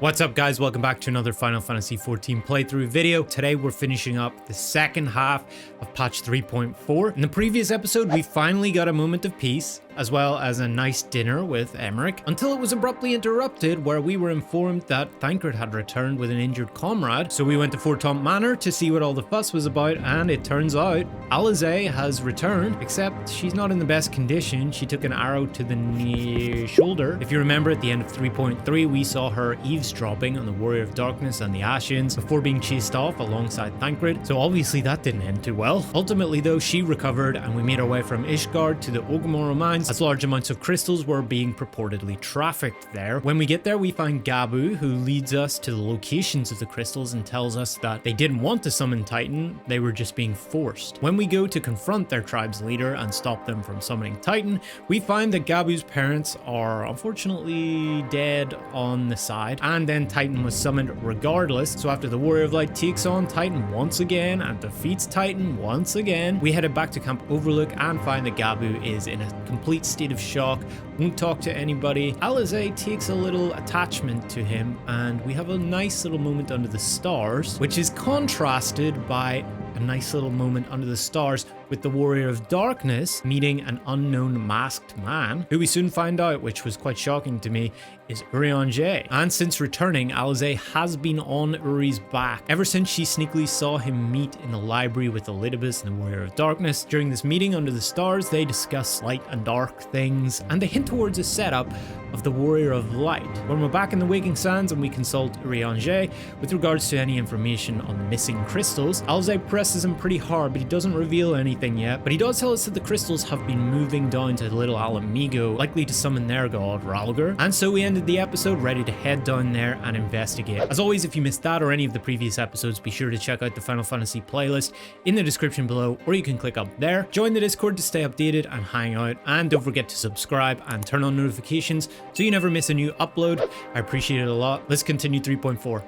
What's up guys, welcome back to another Final Fantasy XIV playthrough video. Today we're finishing up the second half of patch 3.4. In the previous episode we finally got a moment of peace, as well as a nice dinner with Emmerich, until it was abruptly interrupted where we were informed that Thancred had returned with an injured comrade. So we went to Fortompt Manor to see what all the fuss was about, and it turns out Eorzea has returned, except she's not in the best condition. She took an arrow to the shoulder. If you remember, at the end of 3.3 we saw her eavesdropping on the Warrior of Darkness and the Ashians before being chased off alongside Thancred, so obviously that didn't end too well. Ultimately though, she recovered and we made our way from Ishgard to the Ogmore mines, as large amounts of crystals were being purportedly trafficked there. When we get there we find Gabu, who leads us to the locations of the crystals and tells us that they didn't want to summon Titan, they were just being forced. When we go to confront their tribe's leader and stop them from summoning Titan, we find that Gabu's parents are unfortunately dead on the side, and then Titan was summoned regardless. So after the Warrior of Light takes on Titan once again and defeats Titan once again, we headed back to Camp Overlook and find that Gabu is in a complete state of shock, won't talk to anybody. Eorzea takes a little attachment to him and we have a nice little moment under the stars, which is contrasted by a nice little moment under the stars with the Warrior of Darkness meeting an unknown masked man, who we soon find out, which was quite shocking to me, is Eorzea. And since returning, Eorzea has been on Uri's back ever since she sneakily saw him meet in the library with Elidibus and the Warrior of Darkness. During this meeting under the stars, they discuss light and dark things, and they hint towards a setup of the Warrior of Light. When we're back in the Waking Sands and we consult Eorzea with regards to any information on the missing crystals, Eorzea presses him pretty hard, but he doesn't reveal anything yet. But he does tell us that the crystals have been moving down to the little Ala Mhigo, likely to summon their god, Ralgar. And so we ended the episode ready to head down there and investigate. As always, if you missed that or any of the previous episodes, be sure to check out the Final Fantasy playlist in the description below, or you can click up there. Join the Discord to stay updated and hang out, and don't forget to subscribe and turn on notifications so you never miss a new upload. I appreciate it a lot. Let's continue 3.4.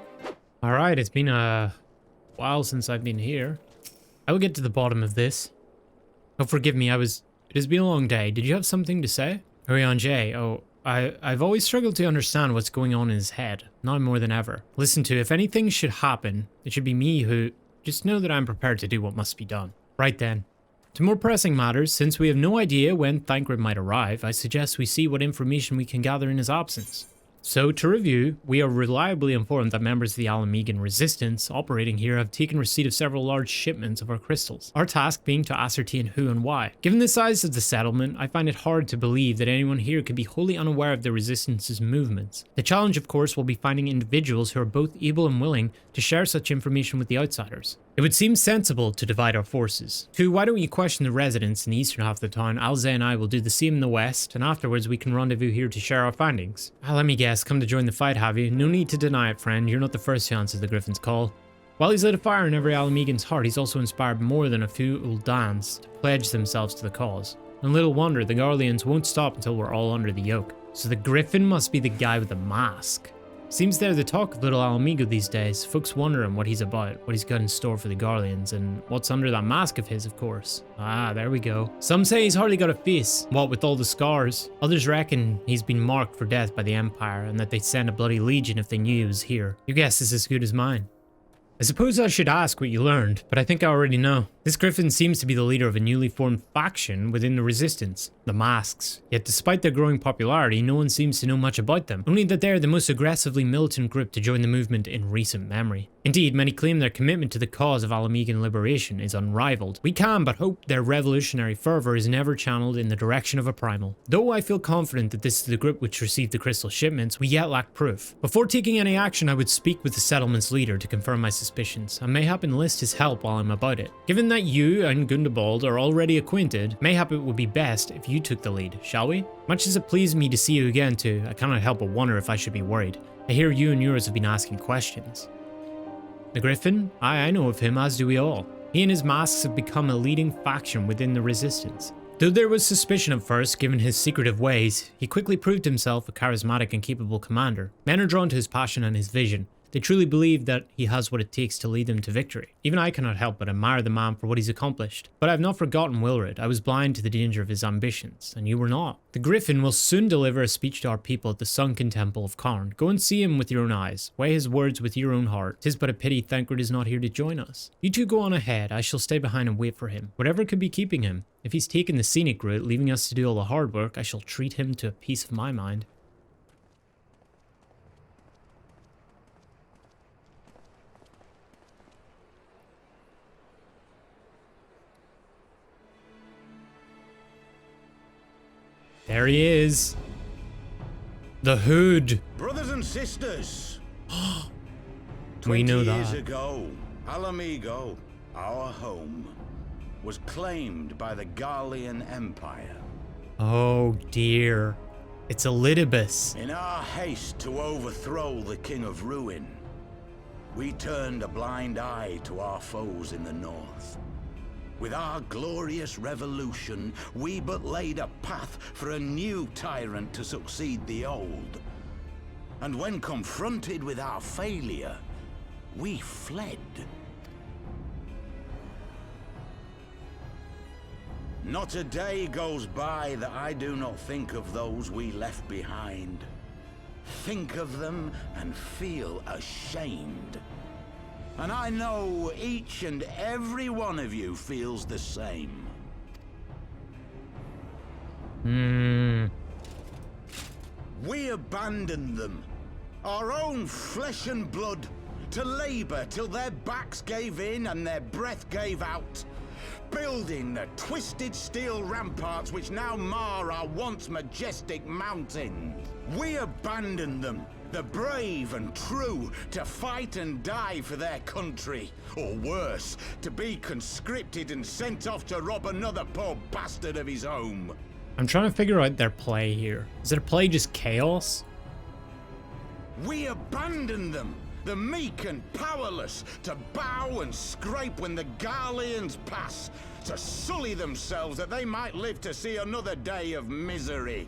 All right, it's been a while since I've been here. I will get to the bottom of this. Oh, forgive me, it has been a long day. Did you have something to say? Eorzea, oh, I've always struggled to understand what's going on in his head, now more than ever. Listen to, if anything should happen, it should be me who, just know that I'm prepared to do what must be done. Right then. To more pressing matters, since we have no idea when Thancred might arrive, I suggest we see what information we can gather in his absence. So, to review, we are reliably informed that members of the Ala Mhigo resistance operating here have taken receipt of several large shipments of our crystals, our task being to ascertain who and why. Given the size of the settlement, I find it hard to believe that anyone here could be wholly unaware of the resistance's movements. The challenge, of course, will be finding individuals who are both able and willing to share such information with the outsiders. It would seem sensible to divide our forces. 2, why don't you question the residents in the eastern half of the town? Eorzea and I will do the same in the west, and afterwards we can rendezvous here to share our findings. Let me guess, come to join the fight, have you? No need to deny it, friend. You're not the first to answer the Griffin's call. While he's lit a fire in every Ala Mhigan's heart, he's also inspired more than a few Uldans to pledge themselves to the cause. And little wonder, the Garleans won't stop until we're all under the yoke. So the Griffin must be the guy with the mask. Seems they're the talk of little Ala Mhigo these days. Folks wondering what he's about, what he's got in store for the Garleans, and what's under that mask of his, of course. Ah, there we go. Some say he's hardly got a face, what with all the scars. Others reckon he's been marked for death by the Empire, and that they'd send a bloody legion if they knew he was here. Your guess is as good as mine. I suppose I should ask what you learned, but I think I already know. This Griffin seems to be the leader of a newly formed faction within the Resistance, the Masks. Yet despite their growing popularity, no one seems to know much about them, only that they are the most aggressively militant group to join the movement in recent memory. Indeed, many claim their commitment to the cause of Ala Mhigan liberation is unrivaled. We can but hope their revolutionary fervor is never channeled in the direction of a primal. Though I feel confident that this is the group which received the crystal shipments, we yet lack proof. Before taking any action, I would speak with the settlement's leader to confirm my suspicions, and mayhap enlist his help while I'm about it. Given that you and Gundobald are already acquainted, mayhap it would be best if you took the lead, shall we? Much as it pleased me to see you again too, I cannot help but wonder if I should be worried. I hear you and yours have been asking questions. The Griffin? I know of him, as do we all. He and his masks have become a leading faction within the Resistance. Though there was suspicion at first, given his secretive ways, he quickly proved himself a charismatic and capable commander. Men are drawn to his passion and his vision. They truly believe that he has what it takes to lead them to victory. Even I cannot help but admire the man for what he's accomplished. But I have not forgotten Wilred. I was blind to the danger of his ambitions, and you were not. The Griffin will soon deliver a speech to our people at the sunken temple of Karn. Go and see him with your own eyes. Weigh his words with your own heart. 'Tis but a pity Thancred is not here to join us. You two go on ahead. I shall stay behind and wait for him. Whatever could be keeping him. If he's taken the scenic route, leaving us to do all the hard work, I shall treat him to a piece of my mind. There he is. The Hood. Brothers and sisters. We know 20 years that. ago, Ala Mhigo, our home, was claimed by the Garlean Empire. Oh dear. It's Elidibus. In our haste to overthrow the King of Ruin, we turned a blind eye to our foes in the north. With our glorious revolution, we but laid a path for a new tyrant to succeed the old. And when confronted with our failure, we fled. Not a day goes by that I do not think of those we left behind. Think of them and feel ashamed. And I know each and every one of you feels the same. We abandoned them, our own flesh and blood, to labor till their backs gave in and their breath gave out, building the twisted steel ramparts which now mar our once majestic mountains. We abandoned them, the brave and true, to fight and die for their country, or worse, to be conscripted and sent off to rob another poor bastard of his home. I'm trying to figure out their play here. Is their play just chaos? We abandoned them, the meek and powerless, to bow and scrape when the Garleans pass, to sully themselves that they might live to see another day of misery.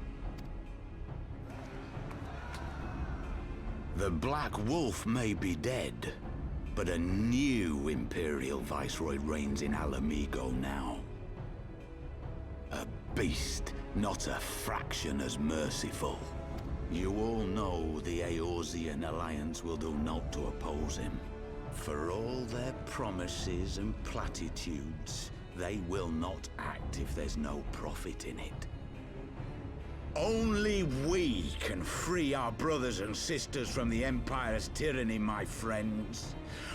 The Black Wolf may be dead, but a new Imperial Viceroy reigns in Ala Mhigo now. A beast, not a fraction as merciful. You all know the Eorzean Alliance will do naught to oppose him. For all their promises and platitudes, they will not act if there's no profit in it. Only we can free our brothers and sisters from the Empire's tyranny, my friends.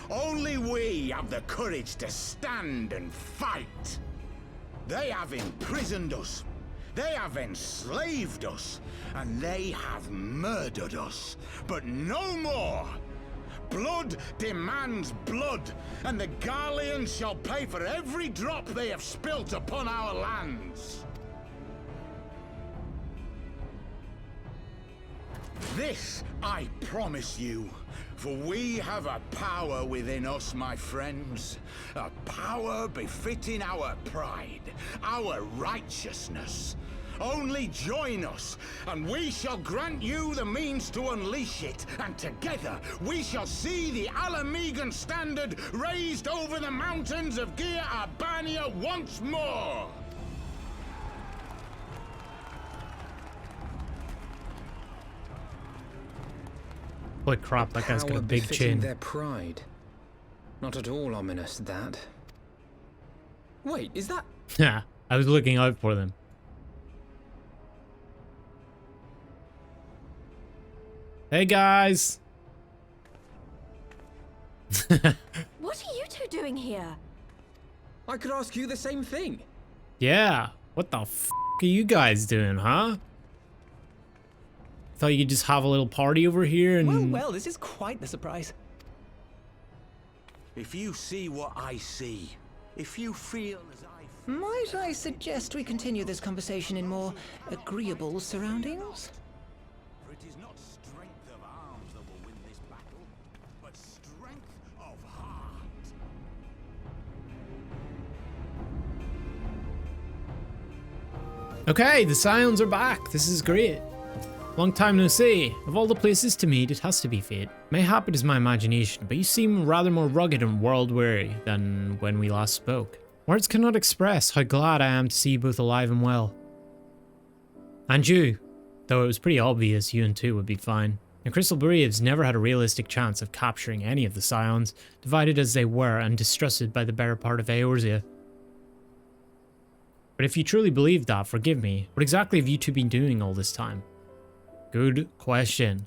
Only we have the courage to stand and fight. They have imprisoned us. They have enslaved us. And they have murdered us. But no more! Blood demands blood, and the Garleans shall pay for every drop they have spilt upon our lands. This I promise you, for we have a power within us, my friends. A power befitting our pride, our righteousness. Only join us, and we shall grant you the means to unleash it, and together we shall see the Ala Mhigan standard raised over the mountains of Yda Papalymo once more! Holy crap, that guy's got a big chin. Their pride. Not at all ominous, that. Wait, is that... Yeah, I was looking out for them. Hey guys! What are you two doing here? I could ask you the same thing. Yeah, what the f are you guys doing, huh? Thought you could just have a little party over here and... Well, this is quite the surprise. If you see what I see, if you feel as I feel... Might I suggest we continue this conversation in more agreeable surroundings? For it is not strength of arms that will win this battle, but strength of heart. Okay, the Scions are back. This is great. Long time no see. Of all the places to meet, it has to be fate. Mayhap it is my imagination, but you seem rather more rugged and world-weary than when we last spoke. Words cannot express how glad I am to see you both alive and well. And you, though it was pretty obvious you and two would be fine. The Crystal Bereaves never had a realistic chance of capturing any of the Scions, divided as they were and distrusted by the better part of Eorzea. But if you truly believe that, forgive me, what exactly have you two been doing all this time? Good question.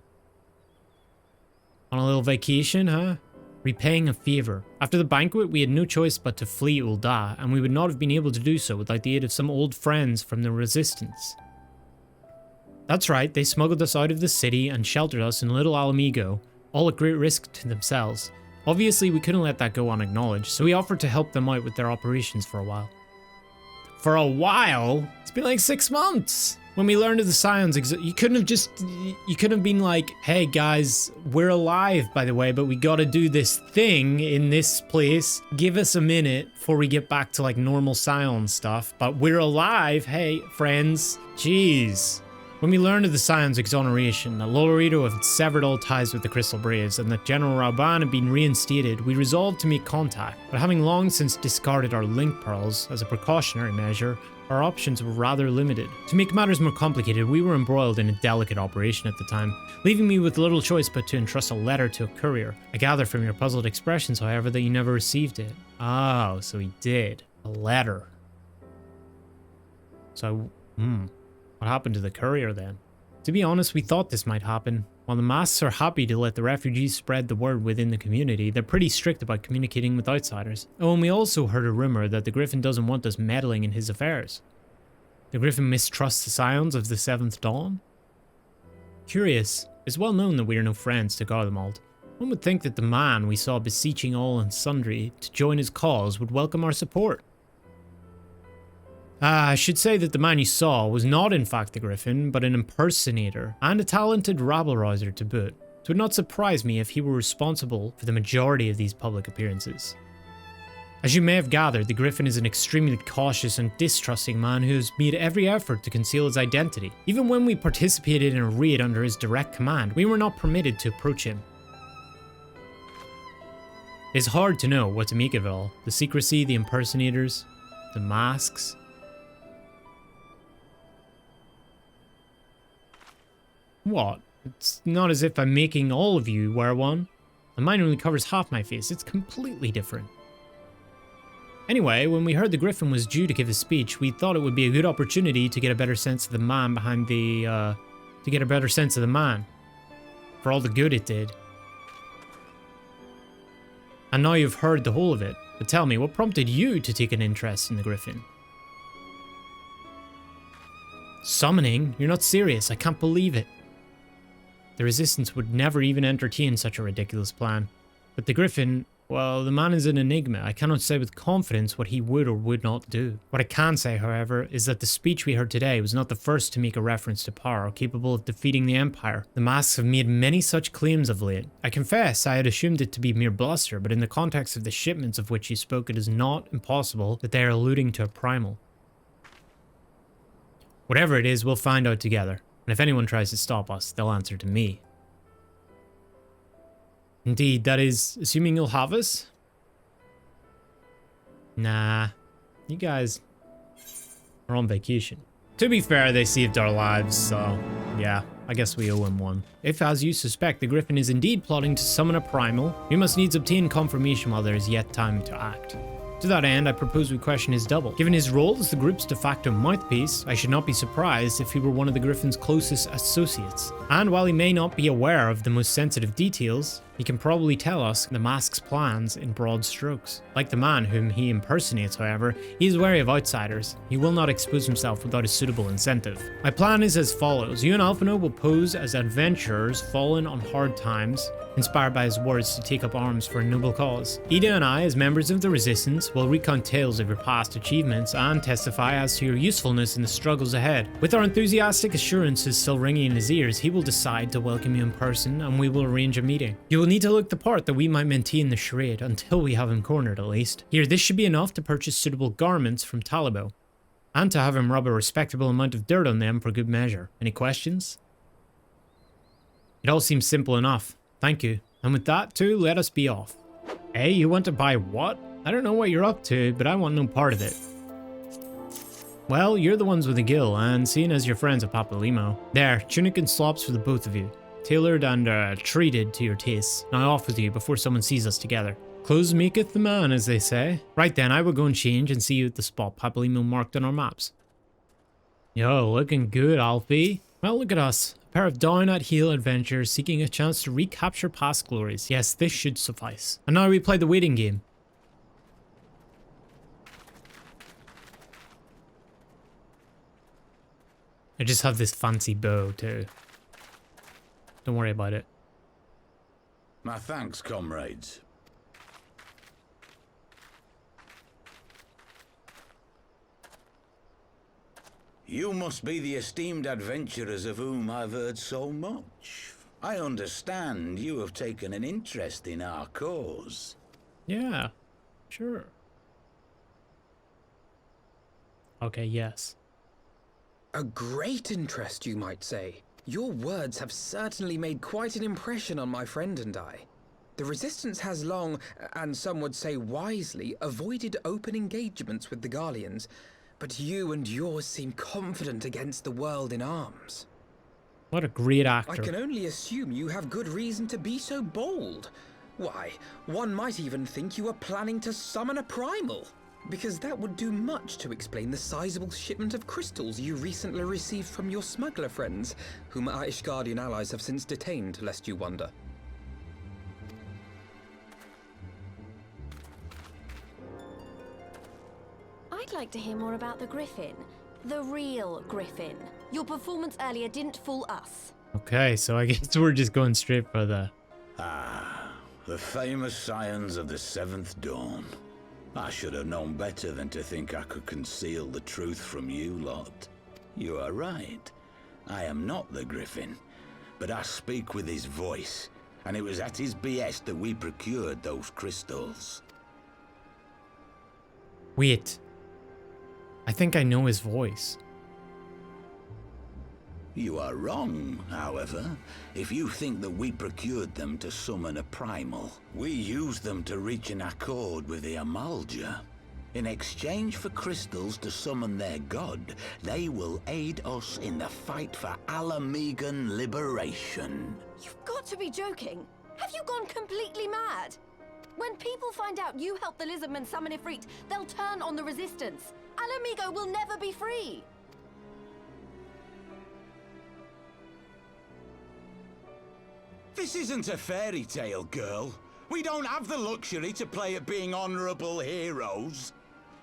On a little vacation, huh? Repaying a favor. After the banquet, we had no choice but to flee Yda, and we would not have been able to do so without the aid of some old friends from the Resistance. That's right, they smuggled us out of the city and sheltered us in little Ala Mhigo, all at great risk to themselves. Obviously, we couldn't let that go unacknowledged, so we offered to help them out with their operations for a while. For a while? It's been like 6 months! When we learned of the Scions, you couldn't have been like, hey guys, we're alive by the way, but we gotta do this thing in this place. Give us a minute before we get back to like normal Scion stuff, but we're alive, hey friends. Jeez. When we learned of the Scion's exoneration, that Lolorito had severed all ties with the Crystal Braves, and that General Rauban had been reinstated, we resolved to make contact, but having long since discarded our link pearls as a precautionary measure, our options were rather limited. To make matters more complicated, we were embroiled in a delicate operation at the time, leaving me with little choice but to entrust a letter to a courier. I gather from your puzzled expressions, however, that you never received it. Oh, so he did. A letter. So, what happened to the courier then? To be honest, we thought this might happen. While the masks are happy to let the refugees spread the word within the community, they're pretty strict about communicating with outsiders. Oh, and we also heard a rumor that the Griffin doesn't want us meddling in his affairs. The Griffin mistrusts the Scions of the Seventh Dawn? Curious. It's well known that we are no friends to Garlemald. One would think that the man we saw beseeching all and sundry to join his cause would welcome our support. I should say that the man you saw was not in fact the Griffin, but an impersonator, and a talented rabble-rouser to boot. It would not surprise me if he were responsible for the majority of these public appearances. As you may have gathered, the Griffin is an extremely cautious and distrusting man who has made every effort to conceal his identity. Even when we participated in a raid under his direct command, we were not permitted to approach him. It's hard to know what to make of it all. The secrecy, the impersonators, the masks. What? It's not as if I'm making all of you wear one. And mine only covers half my face. It's completely different. Anyway, when we heard the Griffin was due to give a speech, we thought it would be a good opportunity to get a better sense of the man behind the, for all the good it did. And now you've heard the whole of it. But tell me, what prompted you to take an interest in the Griffin? Summoning? You're not serious. I can't believe it. The Resistance would never even entertain such a ridiculous plan. But the Griffin, well, the man is an enigma. I cannot say with confidence what he would or would not do. What I can say, however, is that the speech we heard today was not the first to make a reference to power capable of defeating the Empire. The masks have made many such claims of late. I confess I had assumed it to be mere bluster, but in the context of the shipments of which he spoke, it is not impossible that they are alluding to a primal. Whatever it is, we'll find out together. And if anyone tries to stop us, they'll answer to me. Indeed, that is, assuming you'll have us? Nah, you guys are on vacation. To be fair, they saved our lives, so yeah, I guess we owe him one. If, as you suspect, the Griffin is indeed plotting to summon a primal, we must needs obtain confirmation while there is yet time to act. To that end, I propose we question his double. Given his role as the group's de facto mouthpiece, I should not be surprised if he were one of the Griffin's closest associates. And while he may not be aware of the most sensitive details, he can probably tell us the mask's plans in broad strokes. Like the man whom he impersonates, however, he is wary of outsiders. He will not expose himself without a suitable incentive. My plan is as follows. You and Alphino will pose as adventurers fallen on hard times, inspired by his words to take up arms for a noble cause. Yda and I, as members of the Resistance, will recount tales of your past achievements and testify as to your usefulness in the struggles ahead. With our enthusiastic assurances still ringing in his ears, he will decide to welcome you in person and we will arrange a meeting. You will need to look the part that we might maintain the charade until we have him cornered at least. Here, this should be enough to purchase suitable garments from Talibo, and to have him rub a respectable amount of dirt on them for good measure. Any questions? It all seems simple enough. Thank you. And with that too, let us be off. Hey, you want to buy what? I don't know what you're up to, but I want no part of it. Well, you're the ones with the gill, and seeing as your friends at Papalymo. There, tunic and slops for the both of you. Tailored and treated to your tastes. Now off with you before someone sees us together. Clothes maketh the man, as they say. Right then, I will go and change and see you at the spot Papalymo marked on our maps. Yo, looking good, Alfie. Well, look at us. A pair of down-at-heel adventurers seeking a chance to recapture past glories. Yes, this should suffice. And now we play the waiting game. I just have this fancy bow, too. Don't worry about it. My thanks, comrades. You must be the esteemed adventurers of whom I've heard so much. I understand you have taken an interest in our cause. Yeah, sure. Okay, yes. A great interest, you might say. Your words have certainly made quite an impression on my friend and I. The Resistance has long, and some would say wisely, avoided open engagements with the Garleans, but you and yours seem confident against the world in arms. What a great actor. I can only assume you have good reason to be so bold. Why, one might even think you are planning to summon a primal. Because that would do much to explain the sizable shipment of crystals you recently received from your smuggler friends, whom our Ishgardian allies have since detained, lest you wonder. I'd like to hear more about the Griffin. The real Griffin. Your performance earlier didn't fool us. Okay, so I guess we're just going straight for the... Ah, the famous scions of the Seventh Dawn. I should have known better than to think I could conceal the truth from you lot. You are right. I am not the Griffin, but I speak with his voice, and it was at his behest that we procured those crystals. Wait. I think I know his voice. You are wrong, however, if you think that we procured them to summon a primal. We used them to reach an accord with the Amalja. In exchange for crystals to summon their god, they will aid us in the fight for Ala Mhigo liberation. You've got to be joking. Have you gone completely mad? When people find out you helped the Lizardmen summon Ifrit, they'll turn on the Resistance. Ala Mhigo will never be free. This isn't a fairy tale, girl. We don't have the luxury to play at being honorable heroes.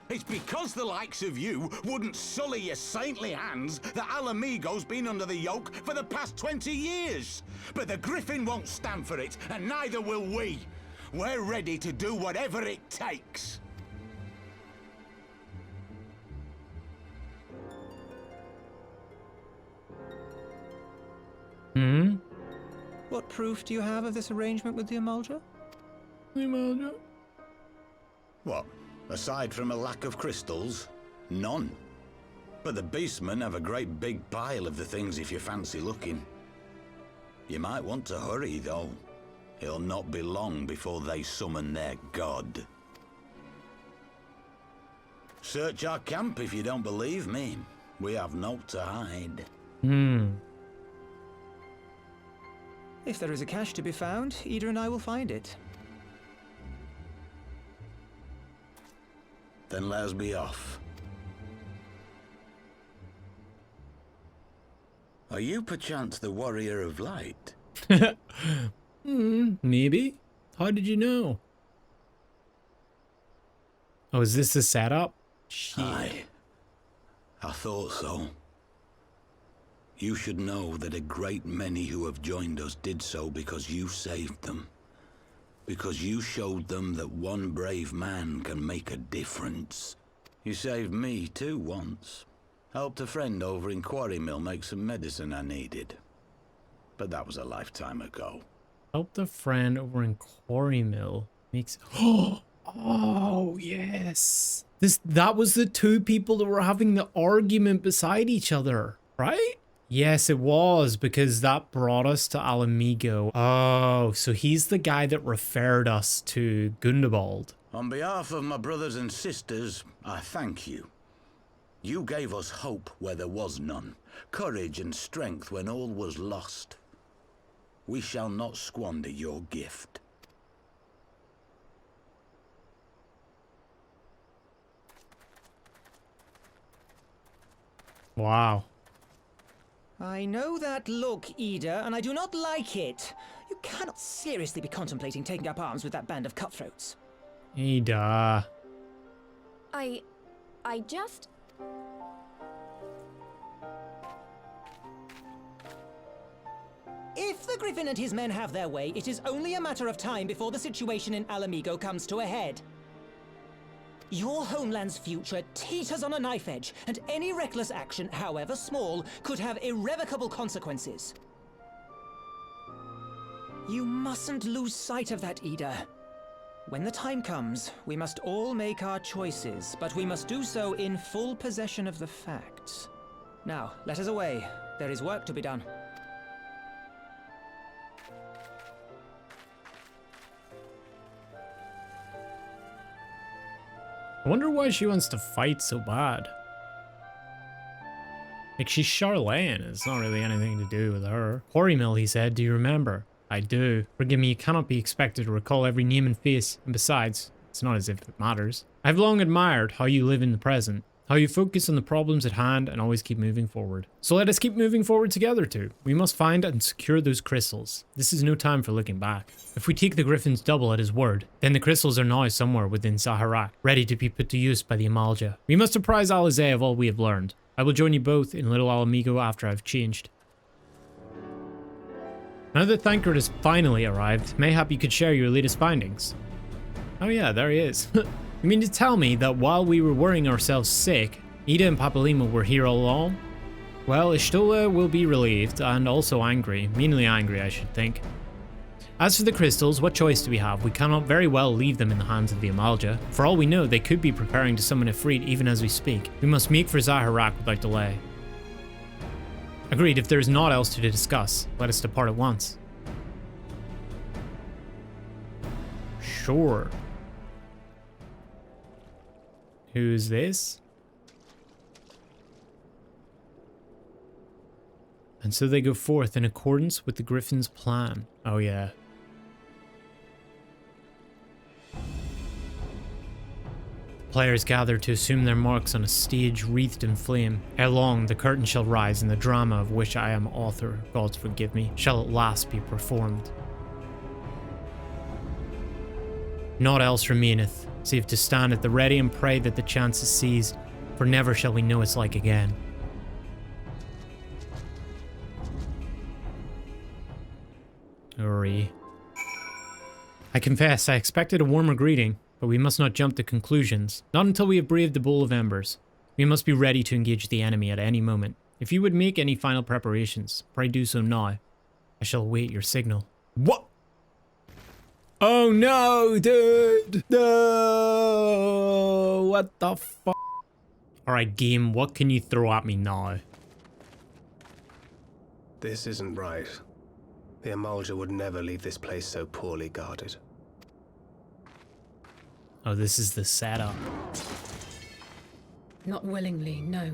It's because the likes of you wouldn't sully your saintly hands that Ala Mhigo's been under the yoke for the past 20 years. But the Griffin won't stand for it, and neither will we. We're ready to do whatever it takes. What proof do you have of this arrangement with the Amalja? What? Aside from a lack of crystals? None. But the beastmen have a great big pile of the things if you fancy looking. You might want to hurry, though. It'll not be long before they summon their god. Search our camp if you don't believe me. We have naught to hide. If there is a cache to be found, Yda and I will find it. Then let us be off. Are you perchance the Warrior of Light? Maybe. How did you know? Oh, is this the setup? Shit. Aye. I thought so. You should know that a great many who have joined us did so because you saved them. Because you showed them that one brave man can make a difference. You saved me too once. Helped a friend over in Quarry Mill make some medicine I needed. But that was a lifetime ago. Helped a friend over in Quarry Mill. Makes... Oh, yes. That was the two people that were having the argument beside each other, right? Yes, it was, because that brought us to Ala Mhigo. Oh, so he's the guy that referred us to Gundobald. On behalf of my brothers and sisters, I thank you. You gave us hope where there was none, courage and strength when all was lost. We shall not squander your gift. Wow. I know that look, Yda, and I do not like it. You cannot seriously be contemplating taking up arms with that band of cutthroats. Yda. I just... If the Griffin and his men have their way, it is only a matter of time before the situation in Ala Mhigo comes to a head. Your homeland's future teeters on a knife edge, and any reckless action, however small, could have irrevocable consequences. You mustn't lose sight of that, Yda. When the time comes, we must all make our choices, but we must do so in full possession of the facts. Now, let us away. There is work to be done. I wonder why she wants to fight so bad. Like, she's Charlene. It's not really anything to do with her. Quarry Mill, he said. Do you remember? I do. Forgive me, you cannot be expected to recall every name and face. And besides, it's not as if it matters. I've long admired how you live in the present. How you focus on the problems at hand and always keep moving forward. So let us keep moving forward together too. We must find and secure those crystals. This is no time for looking back. If we take the Griffin's double at his word, then the crystals are now somewhere within Zaharak, ready to be put to use by the Eorzea. We must apprise Eorzea of all we have learned. I will join you both in Little Ala Mhigo after I've changed. Now that Thancred has finally arrived, mayhap you could share your latest findings. Oh yeah, there he is. You mean to tell me that while we were worrying ourselves sick, Yda and Papalymo were here all along? Well, Y'shtola will be relieved, and also angry. Meanly angry, I should think. As for the crystals, what choice do we have? We cannot very well leave them in the hands of the Eorzea. For all we know, they could be preparing to summon Ifrit even as we speak. We must make for Zaharak without delay. Agreed, if there is naught else to discuss, let us depart at once. Sure. Who's this? And so they go forth in accordance with the Griffin's plan. Oh yeah. Players gather to assume their marks on a stage wreathed in flame. Ere long, the curtain shall rise, and the drama of which I am author, gods forgive me, shall at last be performed. Naught else remaineth, save to stand at the ready and pray that the chance is seized, for never shall we know its like again. Uri. I confess, I expected a warmer greeting, but we must not jump to conclusions, not until we have braved the Bowl of Embers. We must be ready to engage the enemy at any moment. If you would make any final preparations, pray do so now. I shall await your signal. What? Oh no, dude! No! What the fuck? Alright, game, what can you throw at me now? This isn't right. The Eorzea would never leave this place so poorly guarded. Oh, this is the setup. Not willingly, no.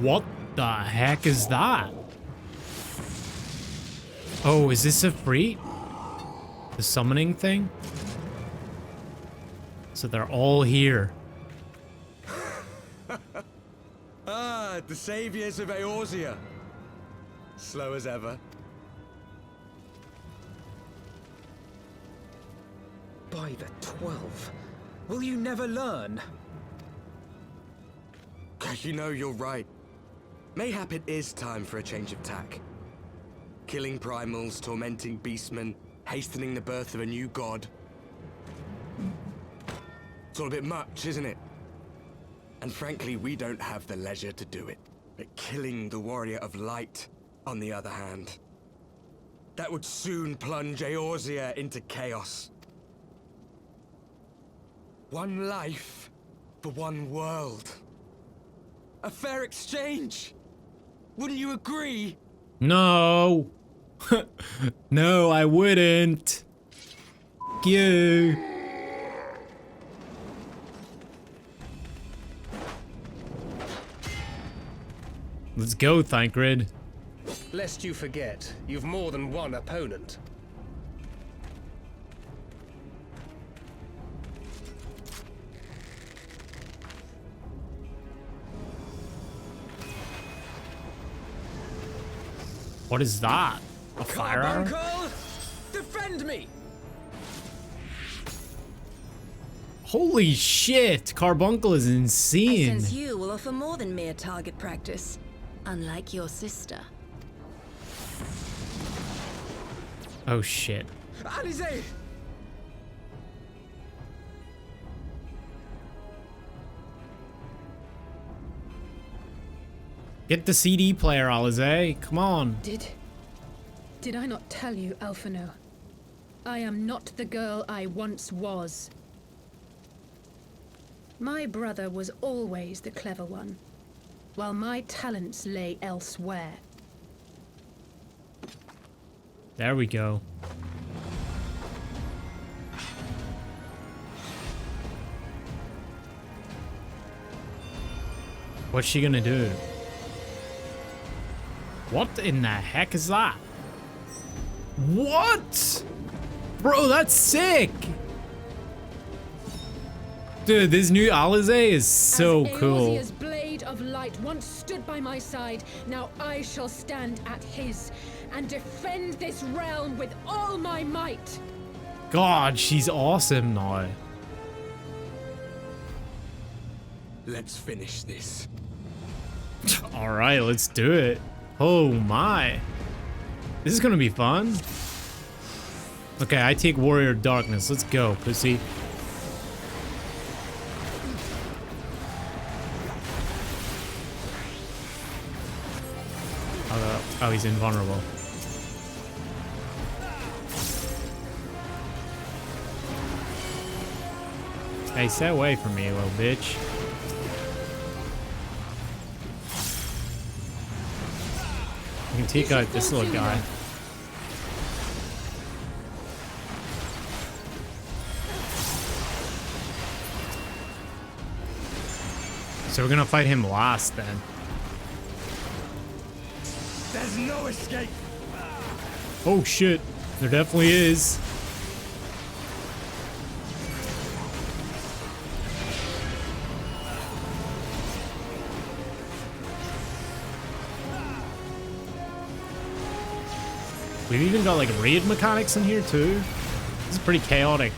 What the heck is that? Oh, is this Ifrit? The summoning thing? So they're all here. Ah, the saviors of Eorzea. Slow as ever. By the 12, will you never learn? You know, you're right. Mayhap it is time for a change of tack. Killing primals, tormenting beastmen, hastening the birth of a new god. It's all a bit much, isn't it? And frankly, we don't have the leisure to do it. But killing the warrior of light, on the other hand, that would soon plunge Eorzea into chaos. One life for one world. A fair exchange. Wouldn't you agree? No. No, I wouldn't. F you. Let's go, Thancred. Lest you forget, you've more than one opponent. What is that? A fire arrow? Carbuncle! Defend me! Holy shit! Carbuncle is I insane. sense you will offer more than mere target practice, unlike your sister. Oh shit. Alizé! Get the CD player, Alize. Come on. Did I not tell you, Alphino? I am not the girl I once was. My brother was always the clever one, while my talents lay elsewhere. There we go. What's she gonna do? What in the heck is that? What? Bro, that's sick! Dude, this new Alize is so cool. Eorzea's blade of light once stood by my side, now I shall stand at his and defend this realm with all my might. God, she's awesome now. Let's finish this. Alright, let's do it. Oh my. This is gonna be fun. Okay, I take Warrior Darkness. Let's go, pussy. Oh, he's invulnerable. Hey, stay away from me, little bitch. You can take out this little guy. So we're gonna fight him last then. There's no escape. Oh shit, there definitely is. We've even got like raid mechanics in here too. This is pretty chaotic.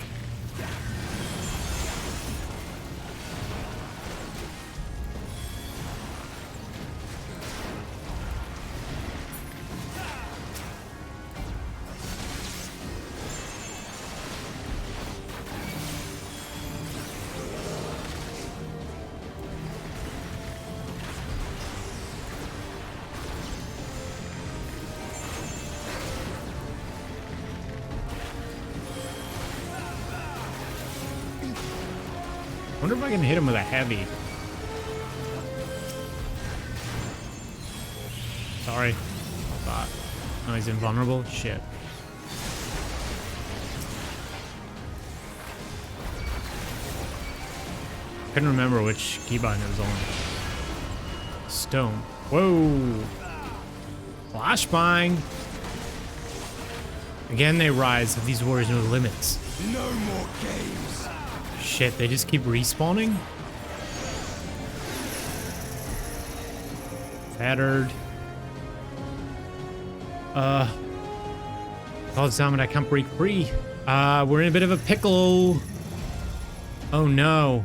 Wonder if I can hit him with a heavy. Sorry. But no, he's invulnerable. Shit. Couldn't remember which keybind it was on. Stone. Whoa. Flashbang. Again, they rise. If these warriors know the limits. No more games. Shit, they just keep respawning? Fettered. God damn it, I can't break free. We're in a bit of a pickle. Oh no.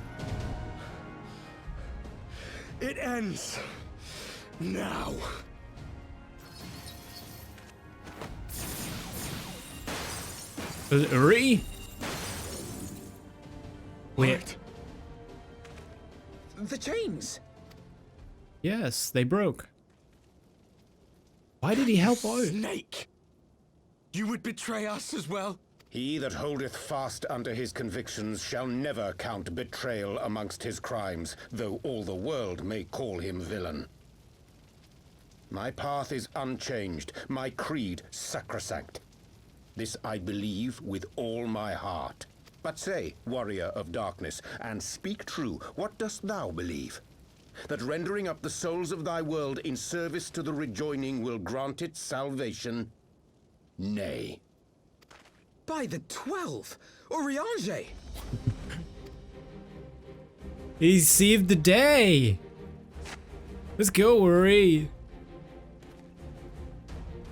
It ends now. Was it Uri? Wait. The chains! Yes, they broke. Why did he help out? Snake! You would betray us as well? He that holdeth fast unto his convictions shall never count betrayal amongst his crimes, though all the world may call him villain. My path is unchanged, my creed sacrosanct. This I believe with all my heart. But say, warrior of darkness, and speak true, what dost thou believe? That rendering up the souls of thy world in service to the rejoining will grant it salvation? Nay. By the 12! Eorzea! He saved the day! Let's go, Uri!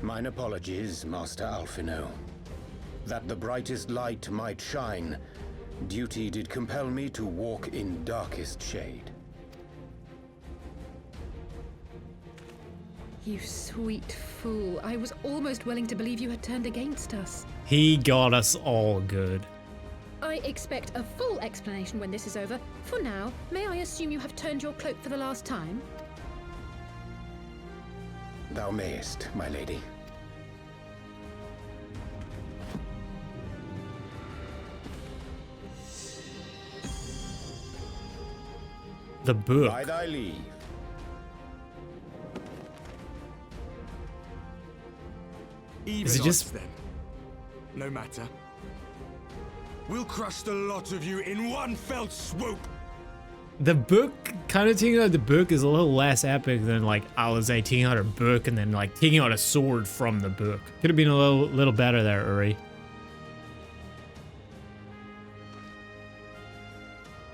Mine apologies, Master Alphino. That the brightest light might shine, duty did compel me to walk in darkest shade. You sweet fool. I was almost willing to believe you had turned against us. He got us all good. I expect a full explanation when this is over. For now, may I assume you have turned your cloak for the last time? Thou mayest, my lady. The book. By thy leave. Even Is it just- odds, then? No matter. We'll crush the lot of you in one fell swoop! The book, kind of taking out the book is a little less epic than like Alice taking out her book and then like taking out a sword from the book. Could have been a little better there, Uri.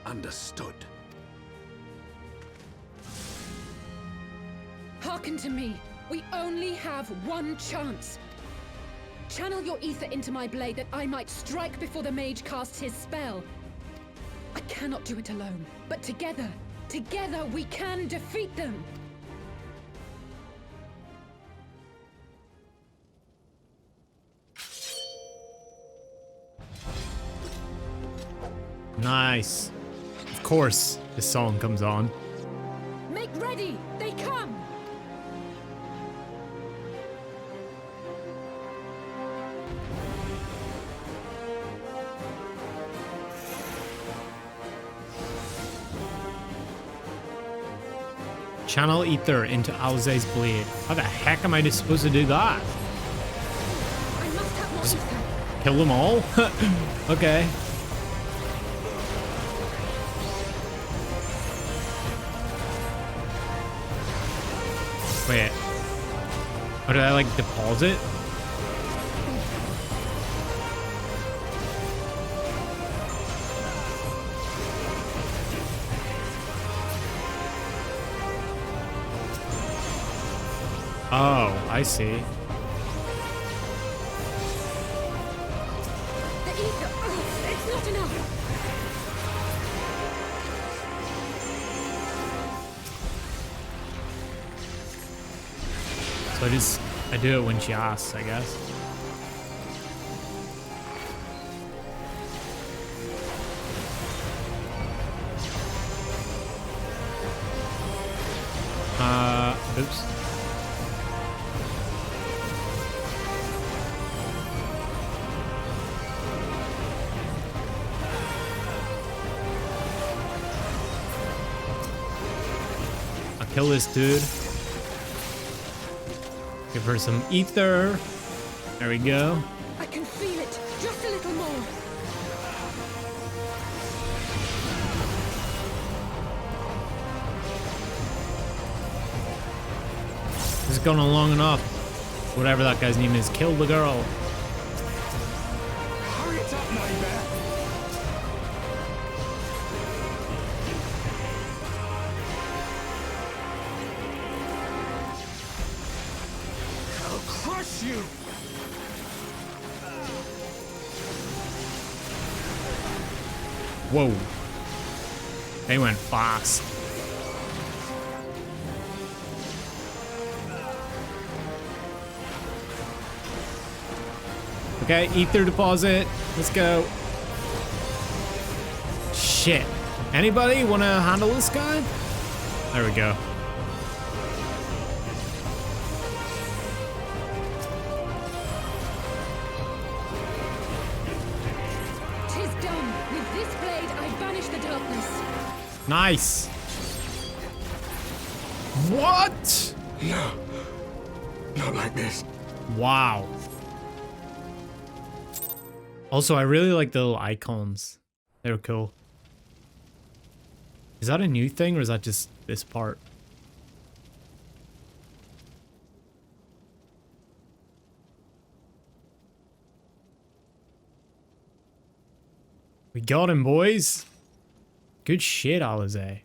Understood. Hearken to me. We only have one chance. Channel your ether into my blade that I might strike before the mage casts his spell. I cannot do it alone, but together we can defeat them. Nice. Of course, the song comes on. Make ready! They come! Channel ether into Alze's blade. How the heck am I supposed to do that? I must have more ether. Kill them all? Okay. Wait. How did I like deposit? Oh, I see. The ether! Oh, it's not enough! So I do it when she asks, I guess. Oops. I'll kill this dude. Give her some ether. There we go. I can feel it! Just a little more! This is going on long enough. Whatever that guy's name is, kill the girl. Hurry it up, nightmare! I'll crush you! Whoa. They went fast. Okay, ether deposit. Let's go. Shit. Anybody want to handle this guy? There we go. With this blade, I banish the darkness. Nice. What? No. Not like this. Wow. Also, I really like the little icons. They were cool. Is that a new thing or is that just this part? We got him, boys. Good shit, Eorzea.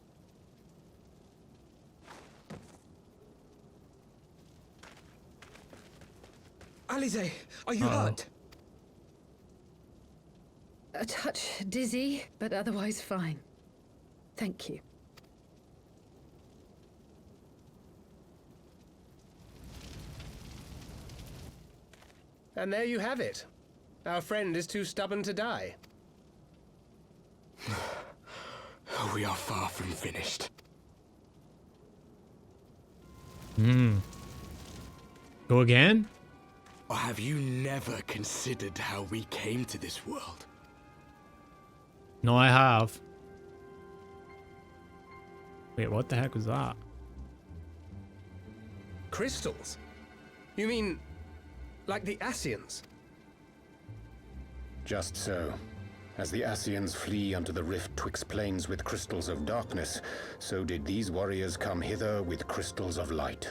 Alize, are you hurt? A touch dizzy, but otherwise fine. Thank you. And there you have it. Our friend is too stubborn to die. We are far from finished. Go again? Or have you never considered how we came to this world? No, I have. Wait, what the heck was that? Crystals? You mean, like the Ascians? Just so. As the Ascians flee unto the rift twixt planes with crystals of darkness, so did these warriors come hither with crystals of light.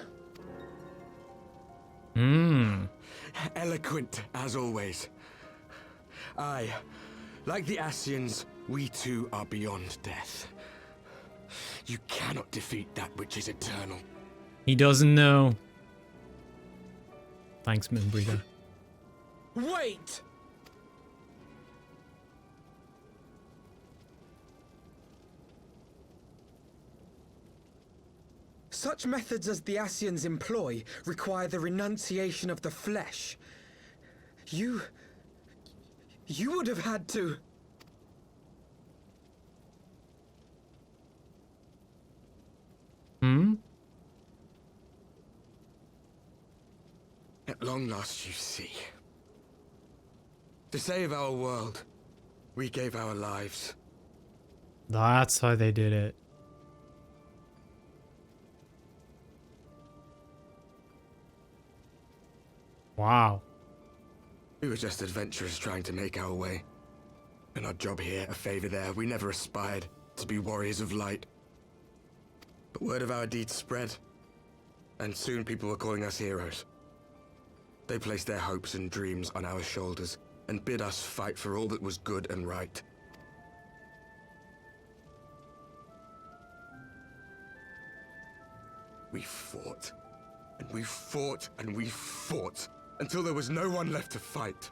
Eloquent, as always. Aye, like the Ascians, we too are beyond death. You cannot defeat that which is eternal. He doesn't know. Thanks, Minfilia. Wait! Such methods as the Ascians employ require the renunciation of the flesh. You would have had to... At long last, you see. To save our world, we gave our lives. That's how they did it. Wow. We were just adventurers trying to make our way. An odd job here, a favor there. We never aspired to be warriors of light. But word of our deeds spread, and soon people were calling us heroes. They placed their hopes and dreams on our shoulders, and bid us fight for all that was good and right. We fought, and we fought, and we fought, until there was no one left to fight.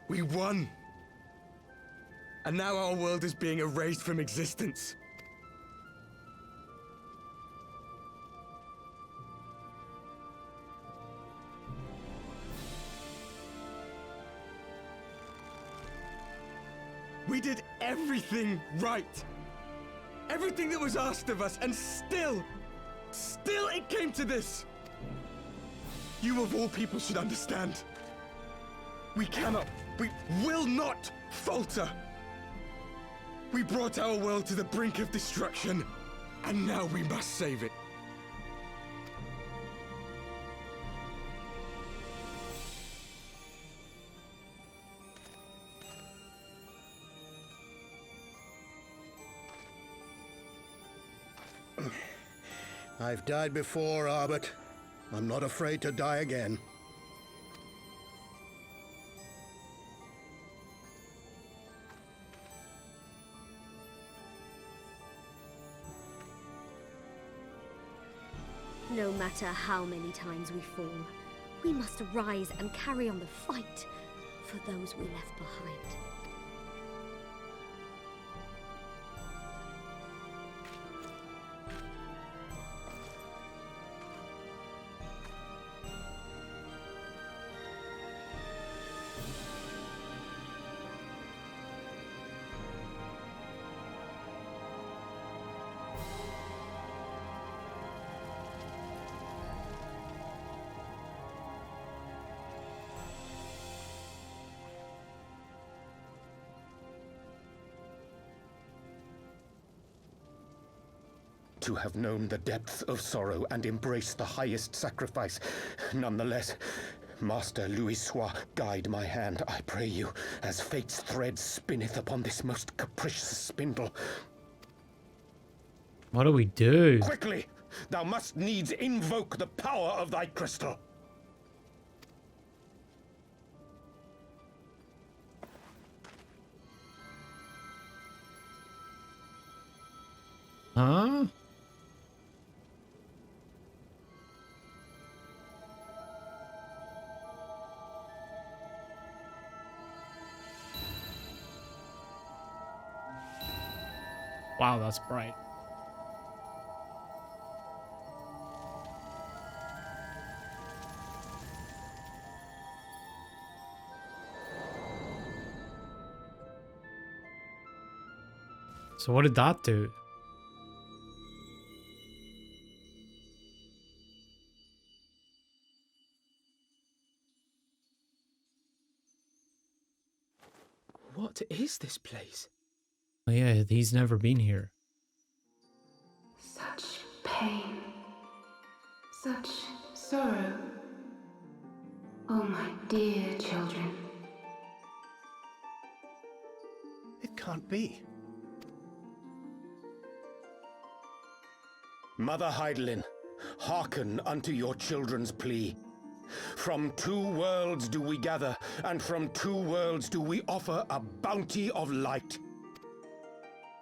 We won! And now our world is being erased from existence. We did everything right. Everything that was asked of us, and still it came to this. You of all people should understand. We will not falter. We brought our world to the brink of destruction, and now we must save it. I've died before, Arbet. I'm not afraid to die again. No matter how many times we fall, we must rise and carry on the fight for those we left behind. to have known the depth of sorrow and embraced the highest sacrifice. Nonetheless, Master Louis-Sois, guide my hand, I pray you, as fate's thread spinneth upon this most capricious spindle. What do we do? Quickly! Thou must needs invoke the power of thy crystal. Huh? Wow, that's bright. So what did that do? What is this place? Oh yeah, he's never been here. Such pain. Such sorrow. Oh, my dear children. It can't be. Mother Hydaelyn, hearken unto your children's plea. From two worlds do we gather, and from two worlds do we offer a bounty of light.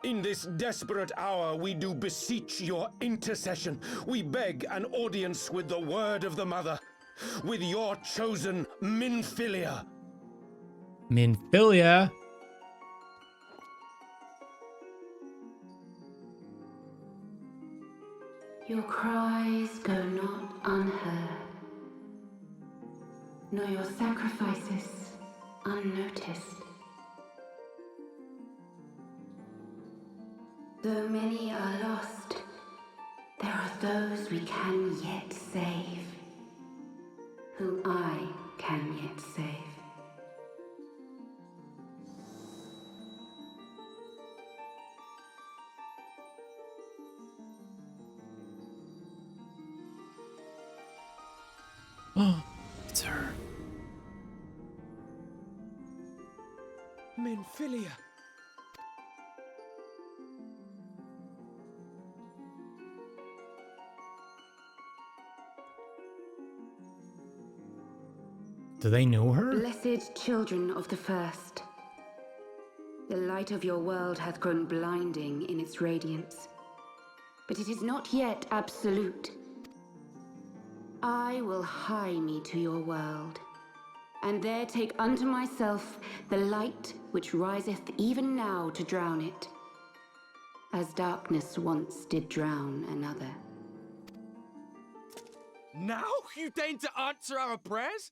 In this desperate hour we do beseech your intercession. We beg an audience with the word of the mother, with your chosen Minfilia. Minfilia? Your cries go not unheard, nor your sacrifices unnoticed. Though many are lost, there are those we can yet save, whom I can yet save. Oh, it's her. Minfilia. Do they know her? Blessed children of the first, the light of your world hath grown blinding in its radiance, but it is not yet absolute. I will hie me to your world, and there take unto myself the light which riseth even now to drown it, as darkness once did drown another. Now you deign to answer our prayers?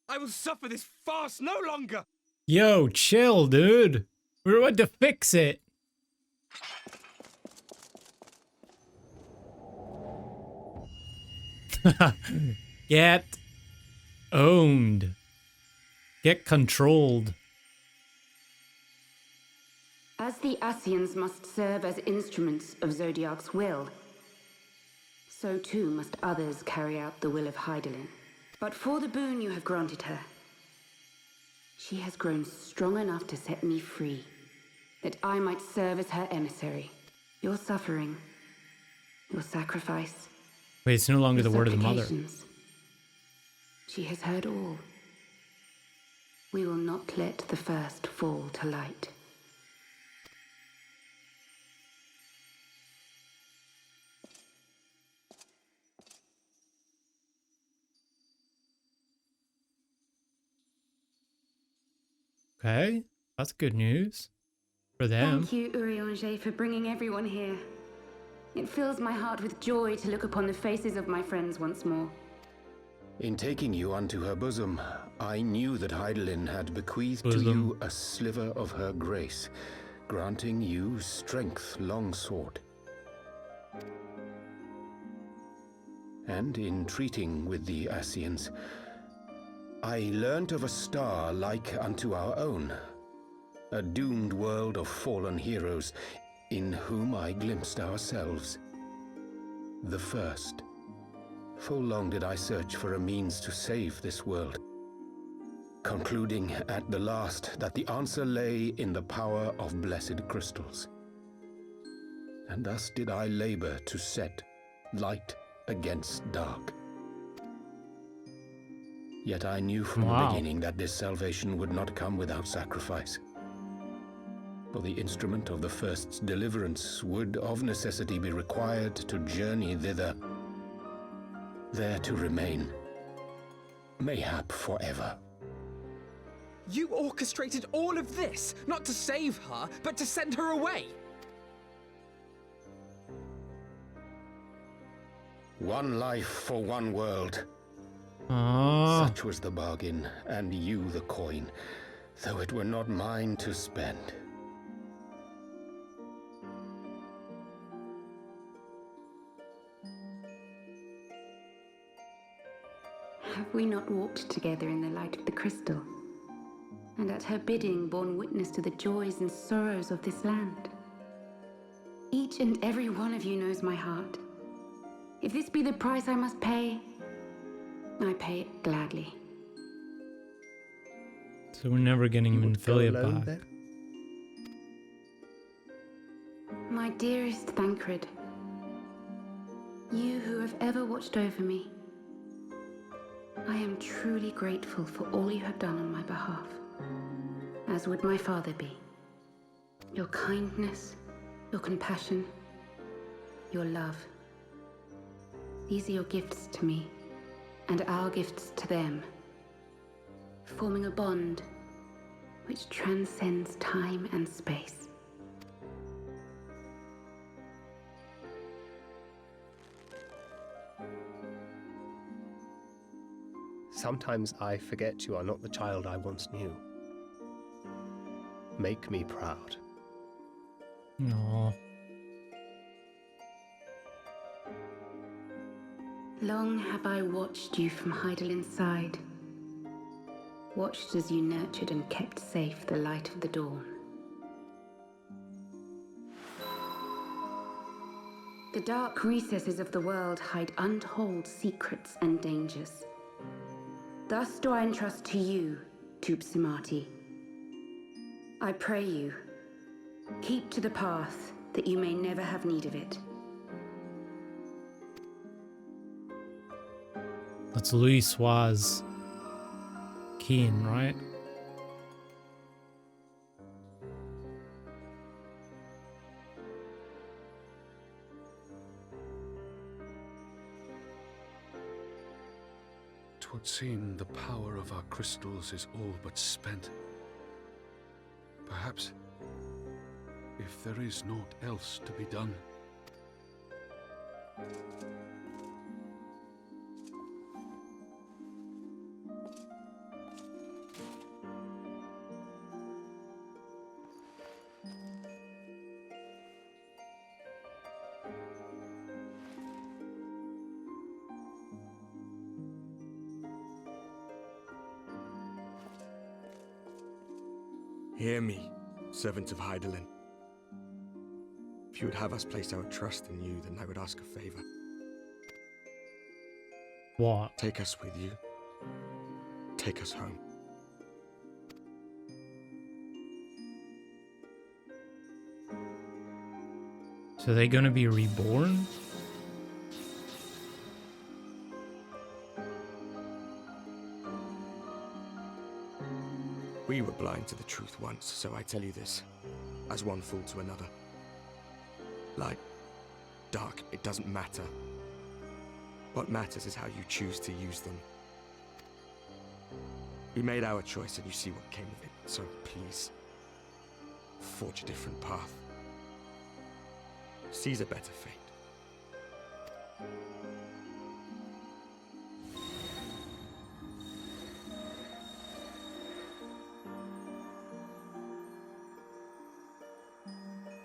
I will suffer this farce no longer! Yo, chill, dude. We're about to fix it. Get owned. Get controlled. As the Ascians must serve as instruments of Zodiark's will, so too must others carry out the will of Hydaelyn. But for the boon you have granted her, she has grown strong enough to set me free, that I might serve as her emissary. Your suffering, your sacrifice. Wait, it's no longer the word of the mother. She has heard all. We will not let the first fall to light. Okay, that's good news for them. Thank you, Eorzea, for bringing everyone here. It fills my heart with joy to look upon the faces of my friends once more. In taking you unto her bosom, I knew that Hydaelyn had bequeathed to you a sliver of her grace, granting you strength long sought. And in treating with the Ascians, I learnt of a star like unto our own, a doomed world of fallen heroes in whom I glimpsed ourselves. the first. Full long did I search for a means to save this world, concluding at the last that the answer lay in the power of blessed crystals. And thus did I labor to set light against dark. Yet I knew from the beginning that this salvation would not come without sacrifice. For the instrument of the first's deliverance would of necessity be required to journey thither, there to remain, mayhap forever. You orchestrated all of this, not to save her, but to send her away! One life for one world. Such was the bargain, and you the coin, though it were not mine to spend. Have we not walked together in the light of the crystal, and at her bidding borne witness to the joys and sorrows of this land? Each and every one of you knows my heart. If this be the price I must pay, I pay it gladly. So we're never getting Minfilia back. My dearest Thancred, you who have ever watched over me, I am truly grateful for all you have done on my behalf, as would my father be. Your kindness, your compassion, your love. These are your gifts to me, and our gifts to them, forming a bond which transcends time and space. Sometimes I forget you are not the child I once knew. Make me proud. No. Long have I watched you from Hydalin's side, watched as you nurtured and kept safe the light of the dawn. The dark recesses of the world hide untold secrets and dangers. Thus do I entrust to you, Tupsimati. I pray you, keep to the path that you may never have need of it. That's Louis Suaz Keen, right? Twould seem the power of our crystals is all but spent. Perhaps, if there is naught else to be done. Hear me, servants of Hydaelyn. If you would have us place our trust in you, then I would ask a favor. What? Take us with you. Take us home. So they're gonna be reborn? We were blind to the truth once, so I tell you this, as one fool to another. Light, dark, it doesn't matter. What matters is how you choose to use them. We made our choice and you see what came of it, so please, forge a different path. Seize a better fate.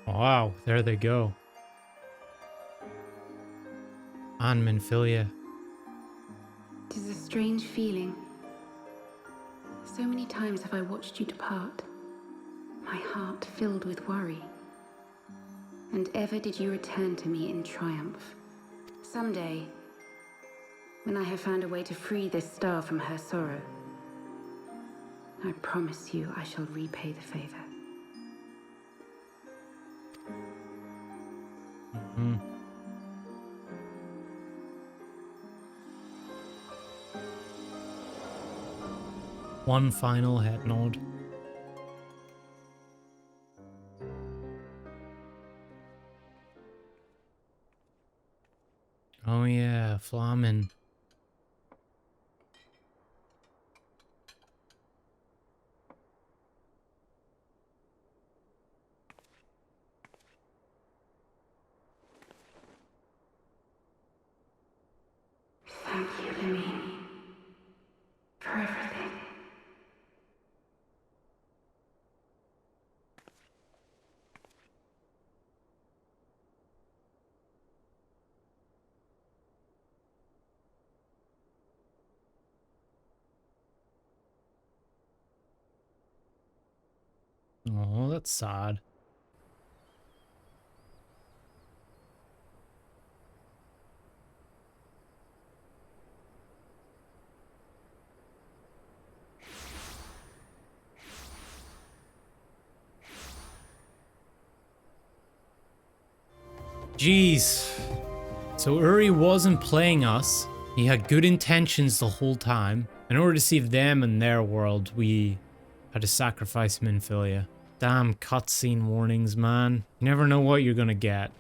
Wow, there they go. On Minfilia. 'Tis a strange feeling. So many times have I watched you depart, my heart filled with worry. And ever did you return to me in triumph, Someday, when I have found a way to free this star from her sorrow, I promise you I shall repay the favor. One final head nod. Oh yeah, Flamen. Thank you, Lemine, for everything. Oh, that's sad. Jeez. So Uri wasn't playing us. He had good intentions the whole time. In order to save them and their world, we had to sacrifice Minfilia. Damn cutscene warnings, man. You never know what you're gonna get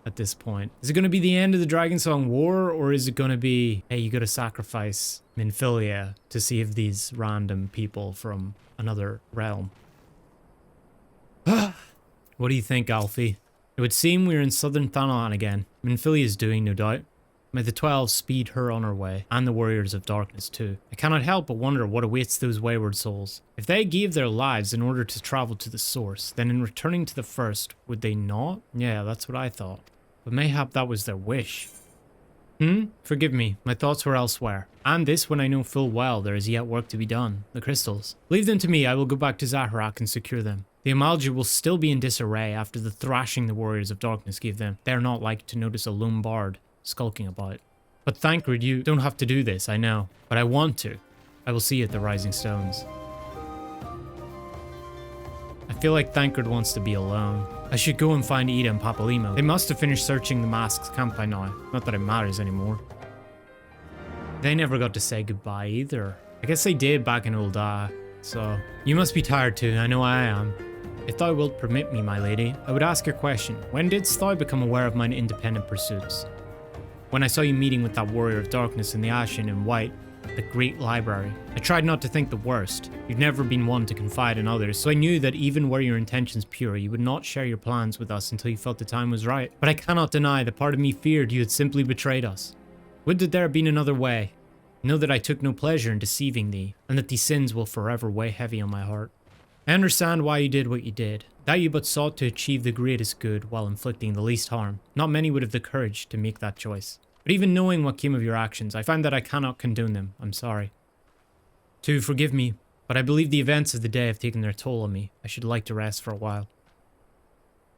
at this point. Is it gonna be the end of the Dragonsong War, or is it gonna be, hey, you gotta sacrifice Minfilia to save these random people from another realm? What do you think, Alfie? It would seem we're in southern Thanalan again. Minfilia is doing, no doubt. May the 12 speed her on her way, and the Warriors of Darkness too. I cannot help but wonder what awaits those wayward souls. If they gave their lives in order to travel to the source, then in returning to the first, would they not? Yeah, that's what I thought. But mayhap that was their wish. Forgive me, my thoughts were elsewhere. And this when I know full well there is yet work to be done. The crystals. Leave them to me, I will go back to Zaharak and secure them. The Amalja will still be in disarray after the thrashing the Warriors of Darkness gave them. They're not like to notice a lone bard skulking about. But Thancred, you don't have to do this, I know. But I want to. I will see you at the Rising Stones. I feel like Thancred wants to be alone. I should go and find Yda and Papalymo. They must have finished searching the Mask's camp by now. Not that it matters anymore. They never got to say goodbye either. I guess they did back in Ul'dah. So, you must be tired too, I know I am. If thou wilt permit me, my lady, I would ask a question. When didst thou become aware of mine independent pursuits? When I saw you meeting with that Warrior of Darkness in the Ashen in White, the Great Library. I tried not to think the worst. You've never been one to confide in others, so I knew that even were your intentions pure, you would not share your plans with us until you felt the time was right. But I cannot deny that part of me feared you had simply betrayed us. Would that there had been another way. Know that I took no pleasure in deceiving thee, and that these sins will forever weigh heavy on my heart. I understand why you did what you did, that you but sought to achieve the greatest good while inflicting the least harm. Not many would have the courage to make that choice. But even knowing what came of your actions, I find that I cannot condone them. I'm sorry. 2. Forgive me, but I believe the events of the day have taken their toll on me. I should like to rest for a while.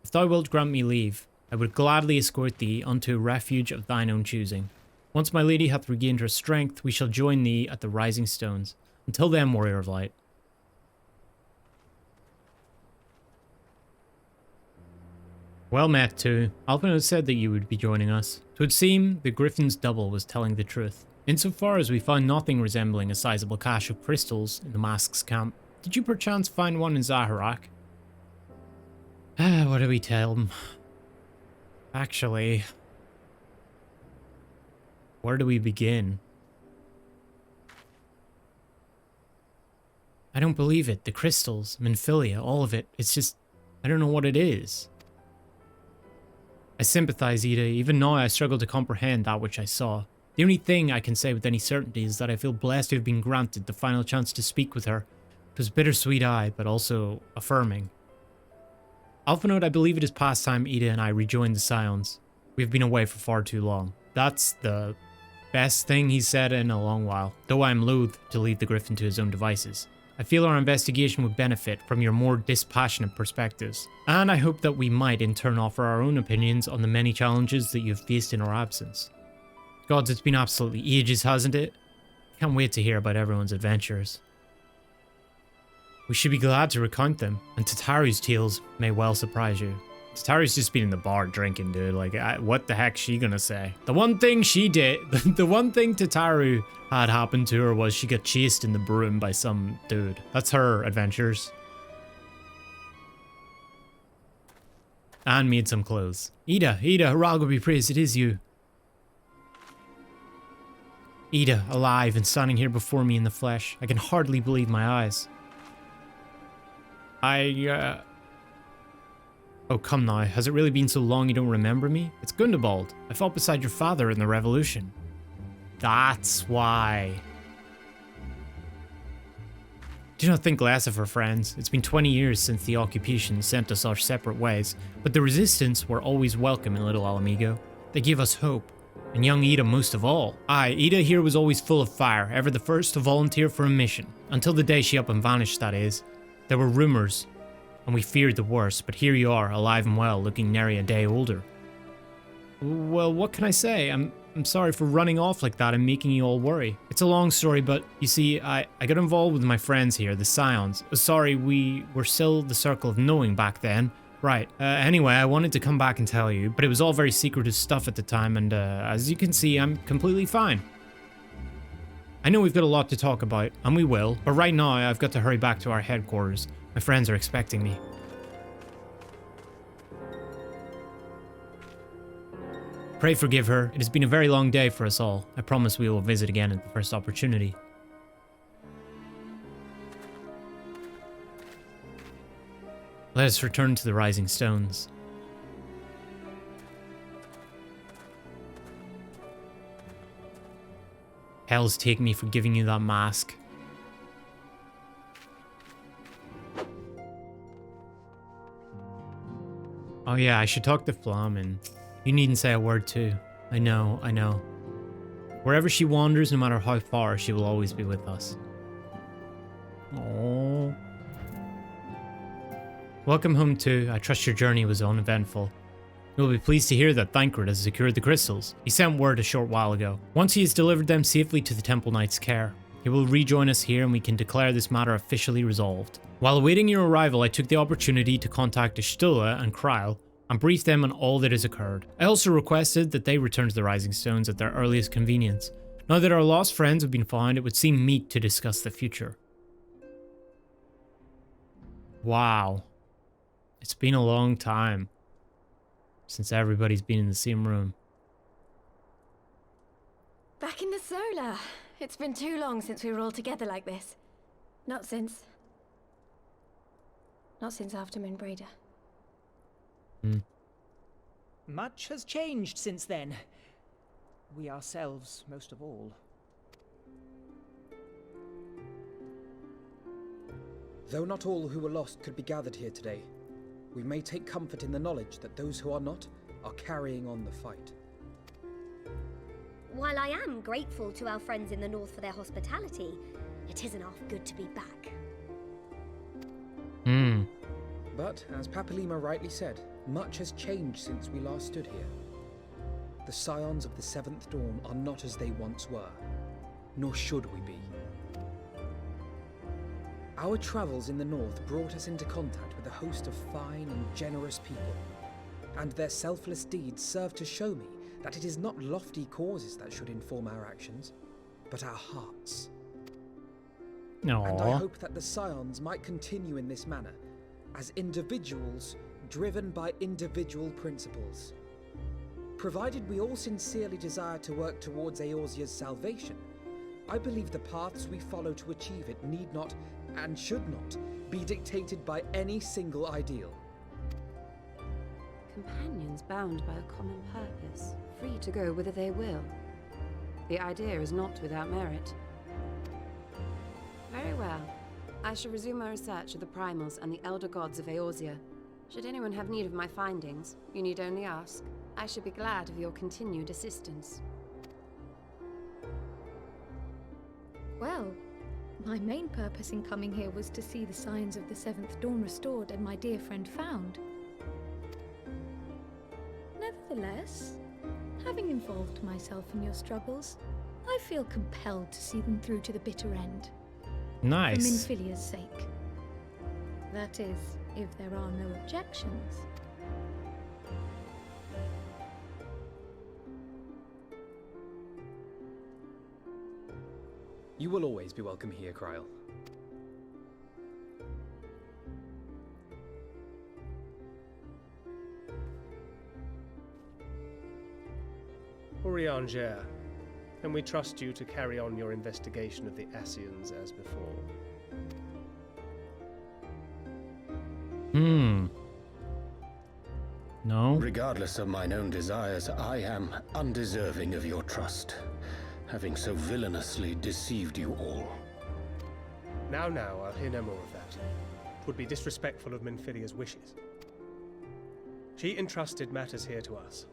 If thou wilt grant me leave, I would gladly escort thee unto a refuge of thine own choosing. Once my lady hath regained her strength, we shall join thee at the Rising Stones. Until then, Warrior of Light. Well met, too. Alpino said that you would be joining us. 'Twould seem the Griffin's double was telling the truth. Insofar as we found nothing resembling a sizable cache of crystals in the Mask's camp, did you perchance find one in Zaharak? What do we tell him? Actually, where do we begin? I don't believe it. The crystals, Minfilia, all of it. It's just, I don't know what it is. I sympathize, Yda. Even now I struggle to comprehend that which I saw. The only thing I can say with any certainty is that I feel blessed to have been granted the final chance to speak with her. It was bittersweet, but also affirming. Alpha, I believe it is past time Yda and I rejoined the Scions. We've been away for far too long. That's the best thing he's said in a long while, though I am loath to leave the Griffin to his own devices. I feel our investigation would benefit from your more dispassionate perspectives, and I hope that we might in turn offer our own opinions on the many challenges that you've faced in our absence. Gods, it's been absolutely ages, hasn't it? Can't wait to hear about everyone's adventures. We should be glad to recount them, and Tataru's tales may well surprise you. Tataru's just been in the bar drinking, dude. Like, what the heck's she gonna say? The one thing she did, the one thing Tataru had happened to her was she got chased in the broom by some dude. That's her adventures. And made some clothes. Yda, Hirago be praised, it is you. Yda, alive and standing here before me in the flesh. I can hardly believe my eyes. Oh, come now. Has it really been so long you don't remember me? It's Gundobald. I fought beside your father in the revolution. That's why. Do not think less of her, friends. It's been 20 years since the occupation sent us our separate ways, but the resistance were always welcome in little Ala Mhigo. They gave us hope, and young Yda most of all. Aye, Yda here was always full of fire, ever the first to volunteer for a mission. Until the day she up and vanished, that is. There were rumours, and we feared the worst, but here you are, alive and well, looking nary a day older. Well, what can I say? I'm sorry for running off like that and making you all worry. It's a long story, but you see, I got involved with my friends here, the Scions. Sorry, we were still the Circle of Knowing back then. Right, anyway, I wanted to come back and tell you, but it was all very secretive stuff at the time, and as you can see, I'm completely fine. I know we've got a lot to talk about, and we will, but right now I've got to hurry back to our headquarters. My friends are expecting me. Pray forgive her. It has been a very long day for us all. I promise we will visit again at the first opportunity. Let us return to the Rising Stones. Hell's take me for giving you that mask. Oh yeah, I should talk to Flamen. You needn't say a word too. I know. Wherever she wanders, no matter how far, she will always be with us. Oh. Welcome home too. I trust your journey was uneventful. You'll be pleased to hear that Thancred has secured the crystals. He sent word a short while ago. Once he has delivered them safely to the Temple Knight's care, he will rejoin us here and we can declare this matter officially resolved. While awaiting your arrival, I took the opportunity to contact Ishtula and Kryle and brief them on all that has occurred. I also requested that they return to the Rising Stones at their earliest convenience. Now that our lost friends have been found, it would seem meet to discuss the future. Wow. It's been a long time since everybody's been in the same room. Back in the Solar. It's been too long since we were all together like this. Not since after Minbreda. Much has changed since then. We ourselves, most of all. Though not all who were lost could be gathered here today, we may take comfort in the knowledge that those who are not are carrying on the fight. While I am grateful to our friends in the north for their hospitality, it isn't half good to be back. But, as Papalymo rightly said, much has changed since we last stood here. The Scions of the Seventh Dawn are not as they once were, nor should we be. Our travels in the north brought us into contact with a host of fine and generous people, and their selfless deeds serve to show me that it is not lofty causes that should inform our actions, but our hearts. Aww. And I hope that the Scions might continue in this manner, as individuals driven by individual principles. Provided we all sincerely desire to work towards Eorzea's salvation, I believe the paths we follow to achieve it need not, and should not, be dictated by any single ideal. Companions bound by a common purpose, free to go whither they will. The idea is not without merit. Very well. I shall resume my research of the primals and the elder gods of Eorzea. Should anyone have need of my findings, you need only ask. I should be glad of your continued assistance. Well, my main purpose in coming here was to see the signs of the Seventh Dawn restored and my dear friend found. Nevertheless, Having involved myself in your struggles, I feel compelled to see them through to the bitter end. Nice. For Minfilia's sake. That is, if there are no objections. You will always be welcome here, Kryl. Eorzea, can we trust you to carry on your investigation of the Ascians as before? No? Regardless of mine own desires, I am undeserving of your trust, having so villainously deceived you all. Now, I'll hear no more of that. It would be disrespectful of Minfilia's wishes. She entrusted matters here to us,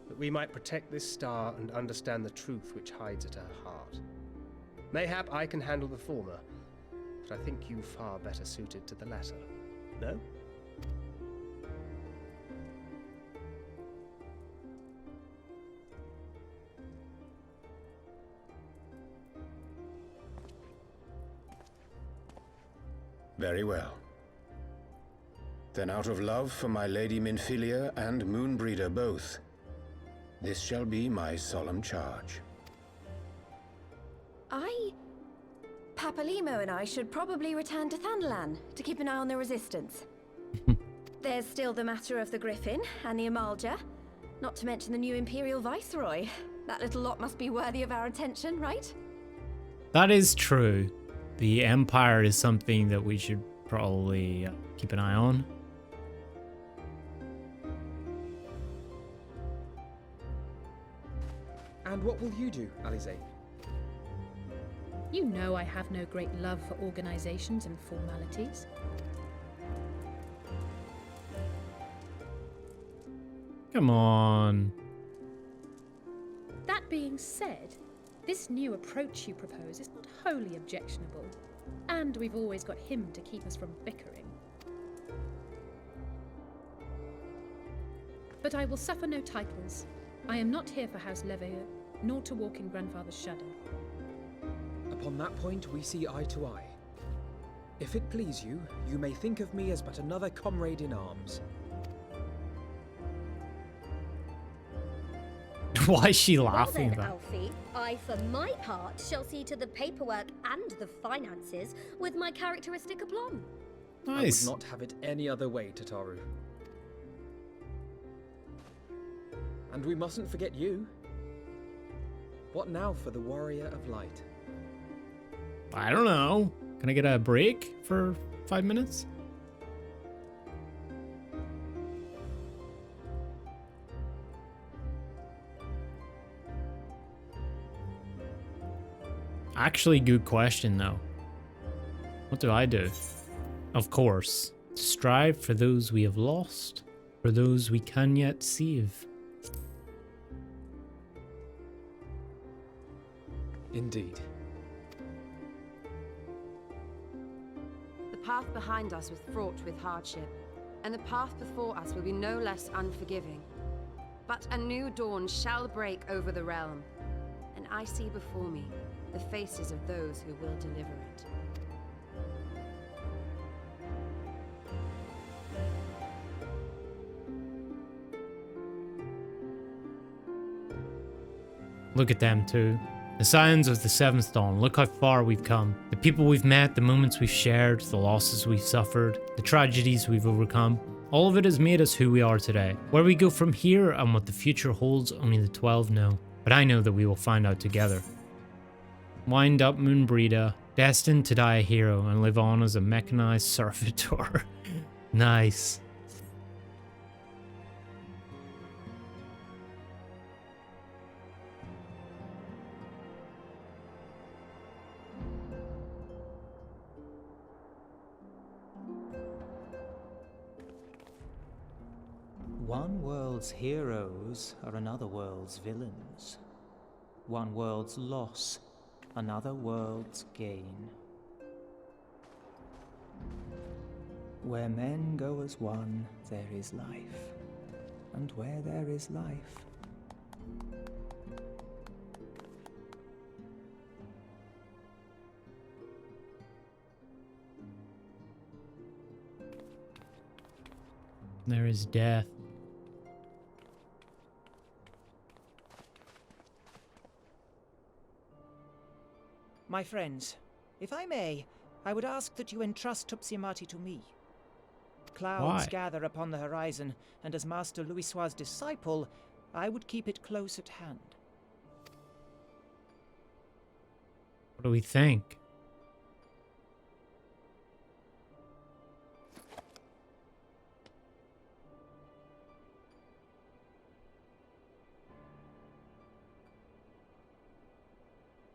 that we might protect this star and understand the truth which hides at her heart. Mayhap I can handle the former, but I think you far better suited to the latter. No? Very well. Then out of love for my Lady Minfilia and Moonbreeder both, this shall be my solemn charge. Papalymo and I should probably return to Thanalan to keep an eye on the Resistance. There's still the matter of the Griffin and the Amalja, not to mention the new Imperial Viceroy. That little lot must be worthy of our attention, right? That is true. The Empire is something that we should probably keep an eye on. And what will you do, Alize? You know I have no great love for organizations and formalities. Come on. That being said, this new approach you propose is not wholly objectionable, and we've always got him to keep us from bickering. But I will suffer no titles. I am not here for House Leveilleur, nor to walk in Grandfather's shadow. Upon that point, we see eye to eye. If it please you, you may think of me as but another comrade in arms. Why is she laughing Well then, about? Alfie, I for my part shall see to the paperwork and the finances with my characteristic aplomb. Nice. I would not have it any other way, Tataru. And we mustn't forget you. What now for the Warrior of Light? I don't know. Can I get a break for 5 minutes? Actually, good question though. What do I do? Of course, strive for those we have lost, for those we can yet save. Indeed. The path behind us was fraught with hardship, and the path before us will be no less unforgiving. But a new dawn shall break over the realm, and I see before me the faces of those who will deliver it. Look at them too. The Scions of the Seventh Dawn, look how far we've come. The people we've met, the moments we've shared, the losses we've suffered, the tragedies we've overcome. All of it has made us who we are today. Where we go from here and what the future holds, only the 12 know. But I know that we will find out together. Wind up, Moonbreeder, destined to die a hero and live on as a mechanized servitor. Nice. One world's heroes are another world's villains. One world's loss, another world's gain. Where men go as one, there is life. And where there is life, There is death. My friends, if I may, I would ask that you entrust Tupsimati to me. Clouds Why? gather upon the horizon, and as Master Louisoix's disciple, I would keep it close at hand. What do we think?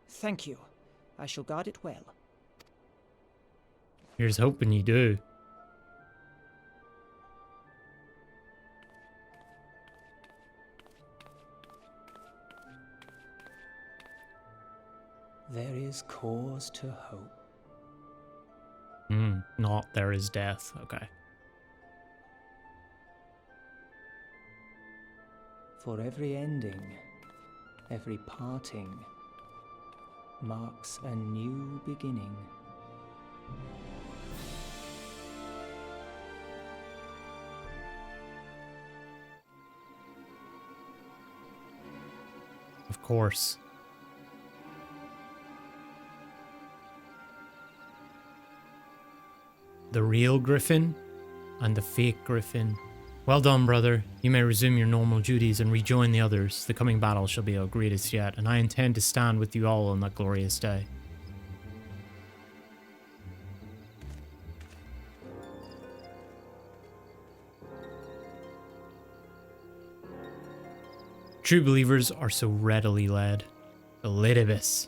Thank you. I shall guard it well. Here's hoping you do. There is cause to hope. Not there is death. Okay. For every ending, every parting, marks a new beginning. Of course. The real Griffin and the fake Griffin. Well done, brother. You may resume your normal duties and rejoin the others. The coming battle shall be our greatest yet, and I intend to stand with you all on that glorious day. True believers are so readily led. Elidibus.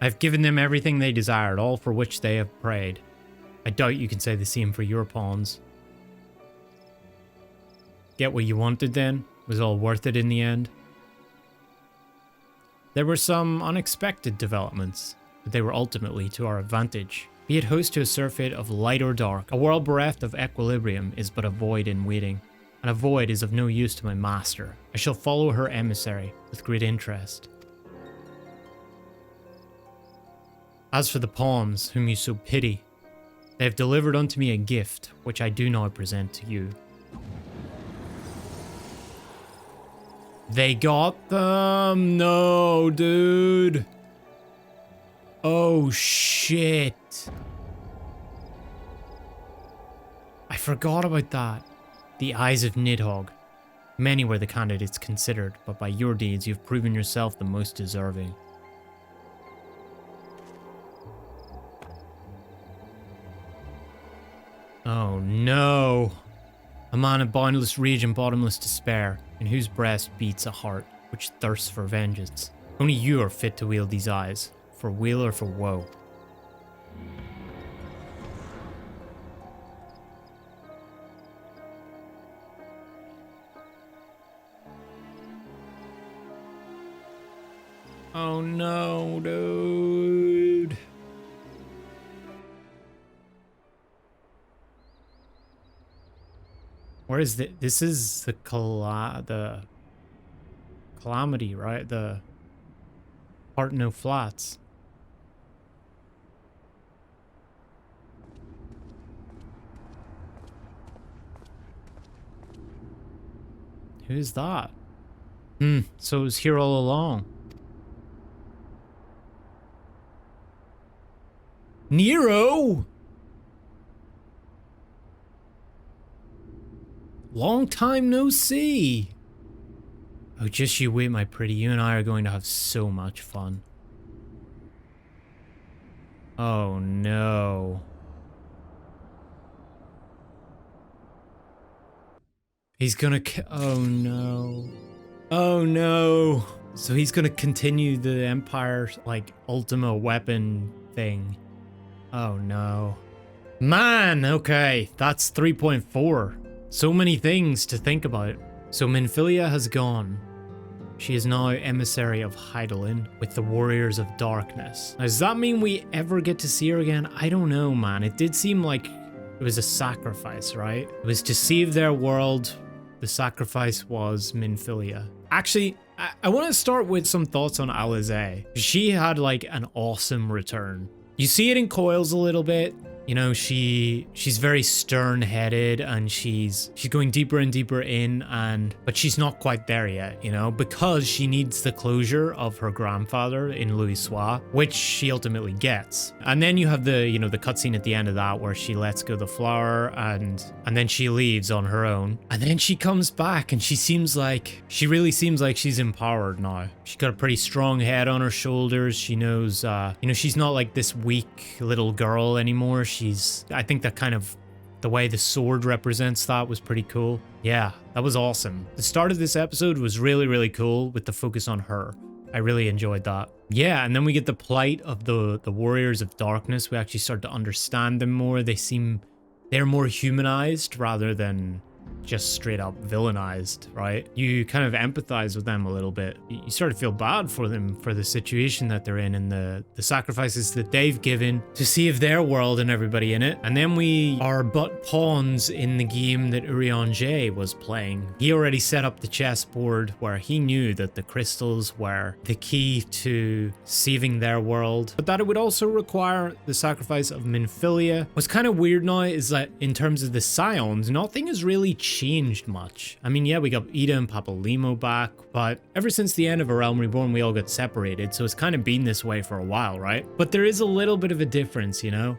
I've given them everything they desired, all for which they have prayed. I doubt you can say the same for your pawns. Get what you wanted then? Was all worth it in the end? There were some unexpected developments, but they were ultimately to our advantage. Be it host to a surfeit of light or dark, a world bereft of equilibrium is but a void in waiting, and a void is of no use to my master. I shall follow her emissary with great interest. As for the pawns, whom you so pity, they have delivered unto me a gift, which I do now present to you. They got them? No, dude. Oh, shit. I forgot about that. The eyes of Nidhogg. Many were the candidates considered, but by your deeds you've proven yourself the most deserving. Oh no. A man of boundless rage and bottomless despair, in whose breast beats a heart which thirsts for vengeance. Only you are fit to wield these eyes, for weal or for woe. Oh no, dude. Where is the? This is the calamity, right? The Cartenau Flats. Who's that? So it was here all along. Nero! Long time no see. Oh, just you wait, my pretty. You and I are going to have so much fun. Oh, no. He's gonna... Oh, no. Oh, no. So he's gonna continue the Empire's, like, ultimate weapon thing. Oh, no. Man, okay. That's 3.4. So many things to think about. So Minfilia has gone. She is now emissary of Hydaelyn with the Warriors of Darkness. Now, does that mean we ever get to see her again? I don't know, man. It did seem like it was a sacrifice, right? It was to save their world. The sacrifice was Minfilia. Actually, I want to start with some thoughts on Eorzea. She had like an awesome return. You see it in Coils a little bit. You know, she's very stern-headed, and she's going deeper and deeper in, but she's not quite there yet, you know, because she needs the closure of her grandfather in Louisoix, which she ultimately gets. And then you have the, you know, the cutscene at the end of that where she lets go the flower, and then she leaves on her own. And then she comes back, and she really seems like she's empowered now. She's got a pretty strong head on her shoulders. She knows, you know, she's not like this weak little girl anymore. I think that kind of, the way the sword represents that was pretty cool. Yeah, that was awesome. The start of this episode was really, really cool with the focus on her. I really enjoyed that. Yeah, and then we get the plight of the Warriors of Darkness. We actually start to understand them more. They're more humanized rather than just straight up villainized, right? You kind of empathize with them a little bit. You start to feel bad for them, for the situation that they're in, and the sacrifices that they've given to save their world and everybody in it. And then we are but pawns in the game that Eorzea was playing. He already set up the chessboard where he knew that the crystals were the key to saving their world, but that it would also require the sacrifice of Minfilia. What's kind of weird now is that in terms of the Scions, nothing has really changed much. I mean, yeah, we got Yda and Papalymo back, but ever since the end of A Realm Reborn, we all got separated, so it's kind of been this way for a while, right? But there is a little bit of a difference, you know?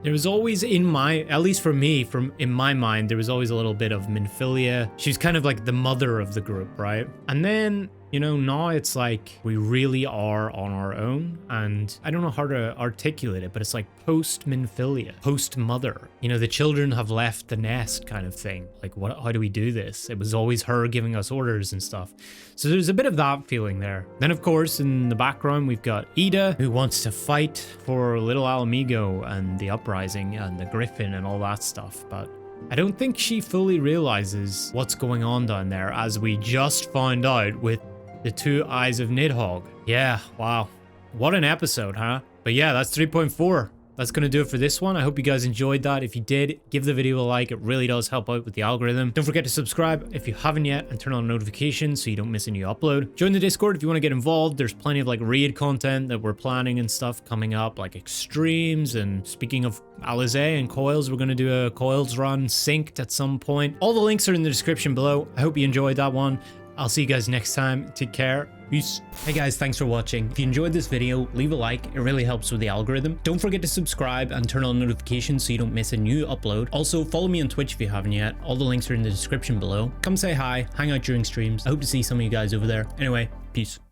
There was always at least for me, in my mind, there was always a little bit of Minfilia. She's kind of like the mother of the group, right? And then, you know, now it's like we really are on our own, and I don't know how to articulate it, but it's like post-Minfilia, post-mother. You know, the children have left the nest kind of thing. Like, how do we do this? It was always her giving us orders and stuff. So there's a bit of that feeling there. Then, of course, in the background, we've got Yda, who wants to fight for little Ala Mhigo and the Uprising and the Griffin and all that stuff, but I don't think she fully realizes what's going on down there, as we just found out with the two eyes of Nidhogg. Yeah, wow. What an episode, huh? But yeah, that's 3.4. That's going to do it for this one. I hope you guys enjoyed that. If you did, give the video a like. It really does help out with the algorithm. Don't forget to subscribe if you haven't yet, and turn on notifications so you don't miss a new upload. Join the Discord if you want to get involved. There's plenty of like raid content that we're planning and stuff coming up, like extremes. And speaking of Eorzea and Coils, we're going to do a Coils run synced at some point. All the links are in the description below. I hope you enjoyed that one. I'll see you guys next time. Take care. Peace. Hey guys, thanks for watching. If you enjoyed this video, leave a like. It really helps with the algorithm. Don't forget to subscribe and turn on notifications so you don't miss a new upload. Also, follow me on Twitch if you haven't yet. All the links are in the description below. Come say hi, hang out during streams. I hope to see some of you guys over there. Anyway, peace.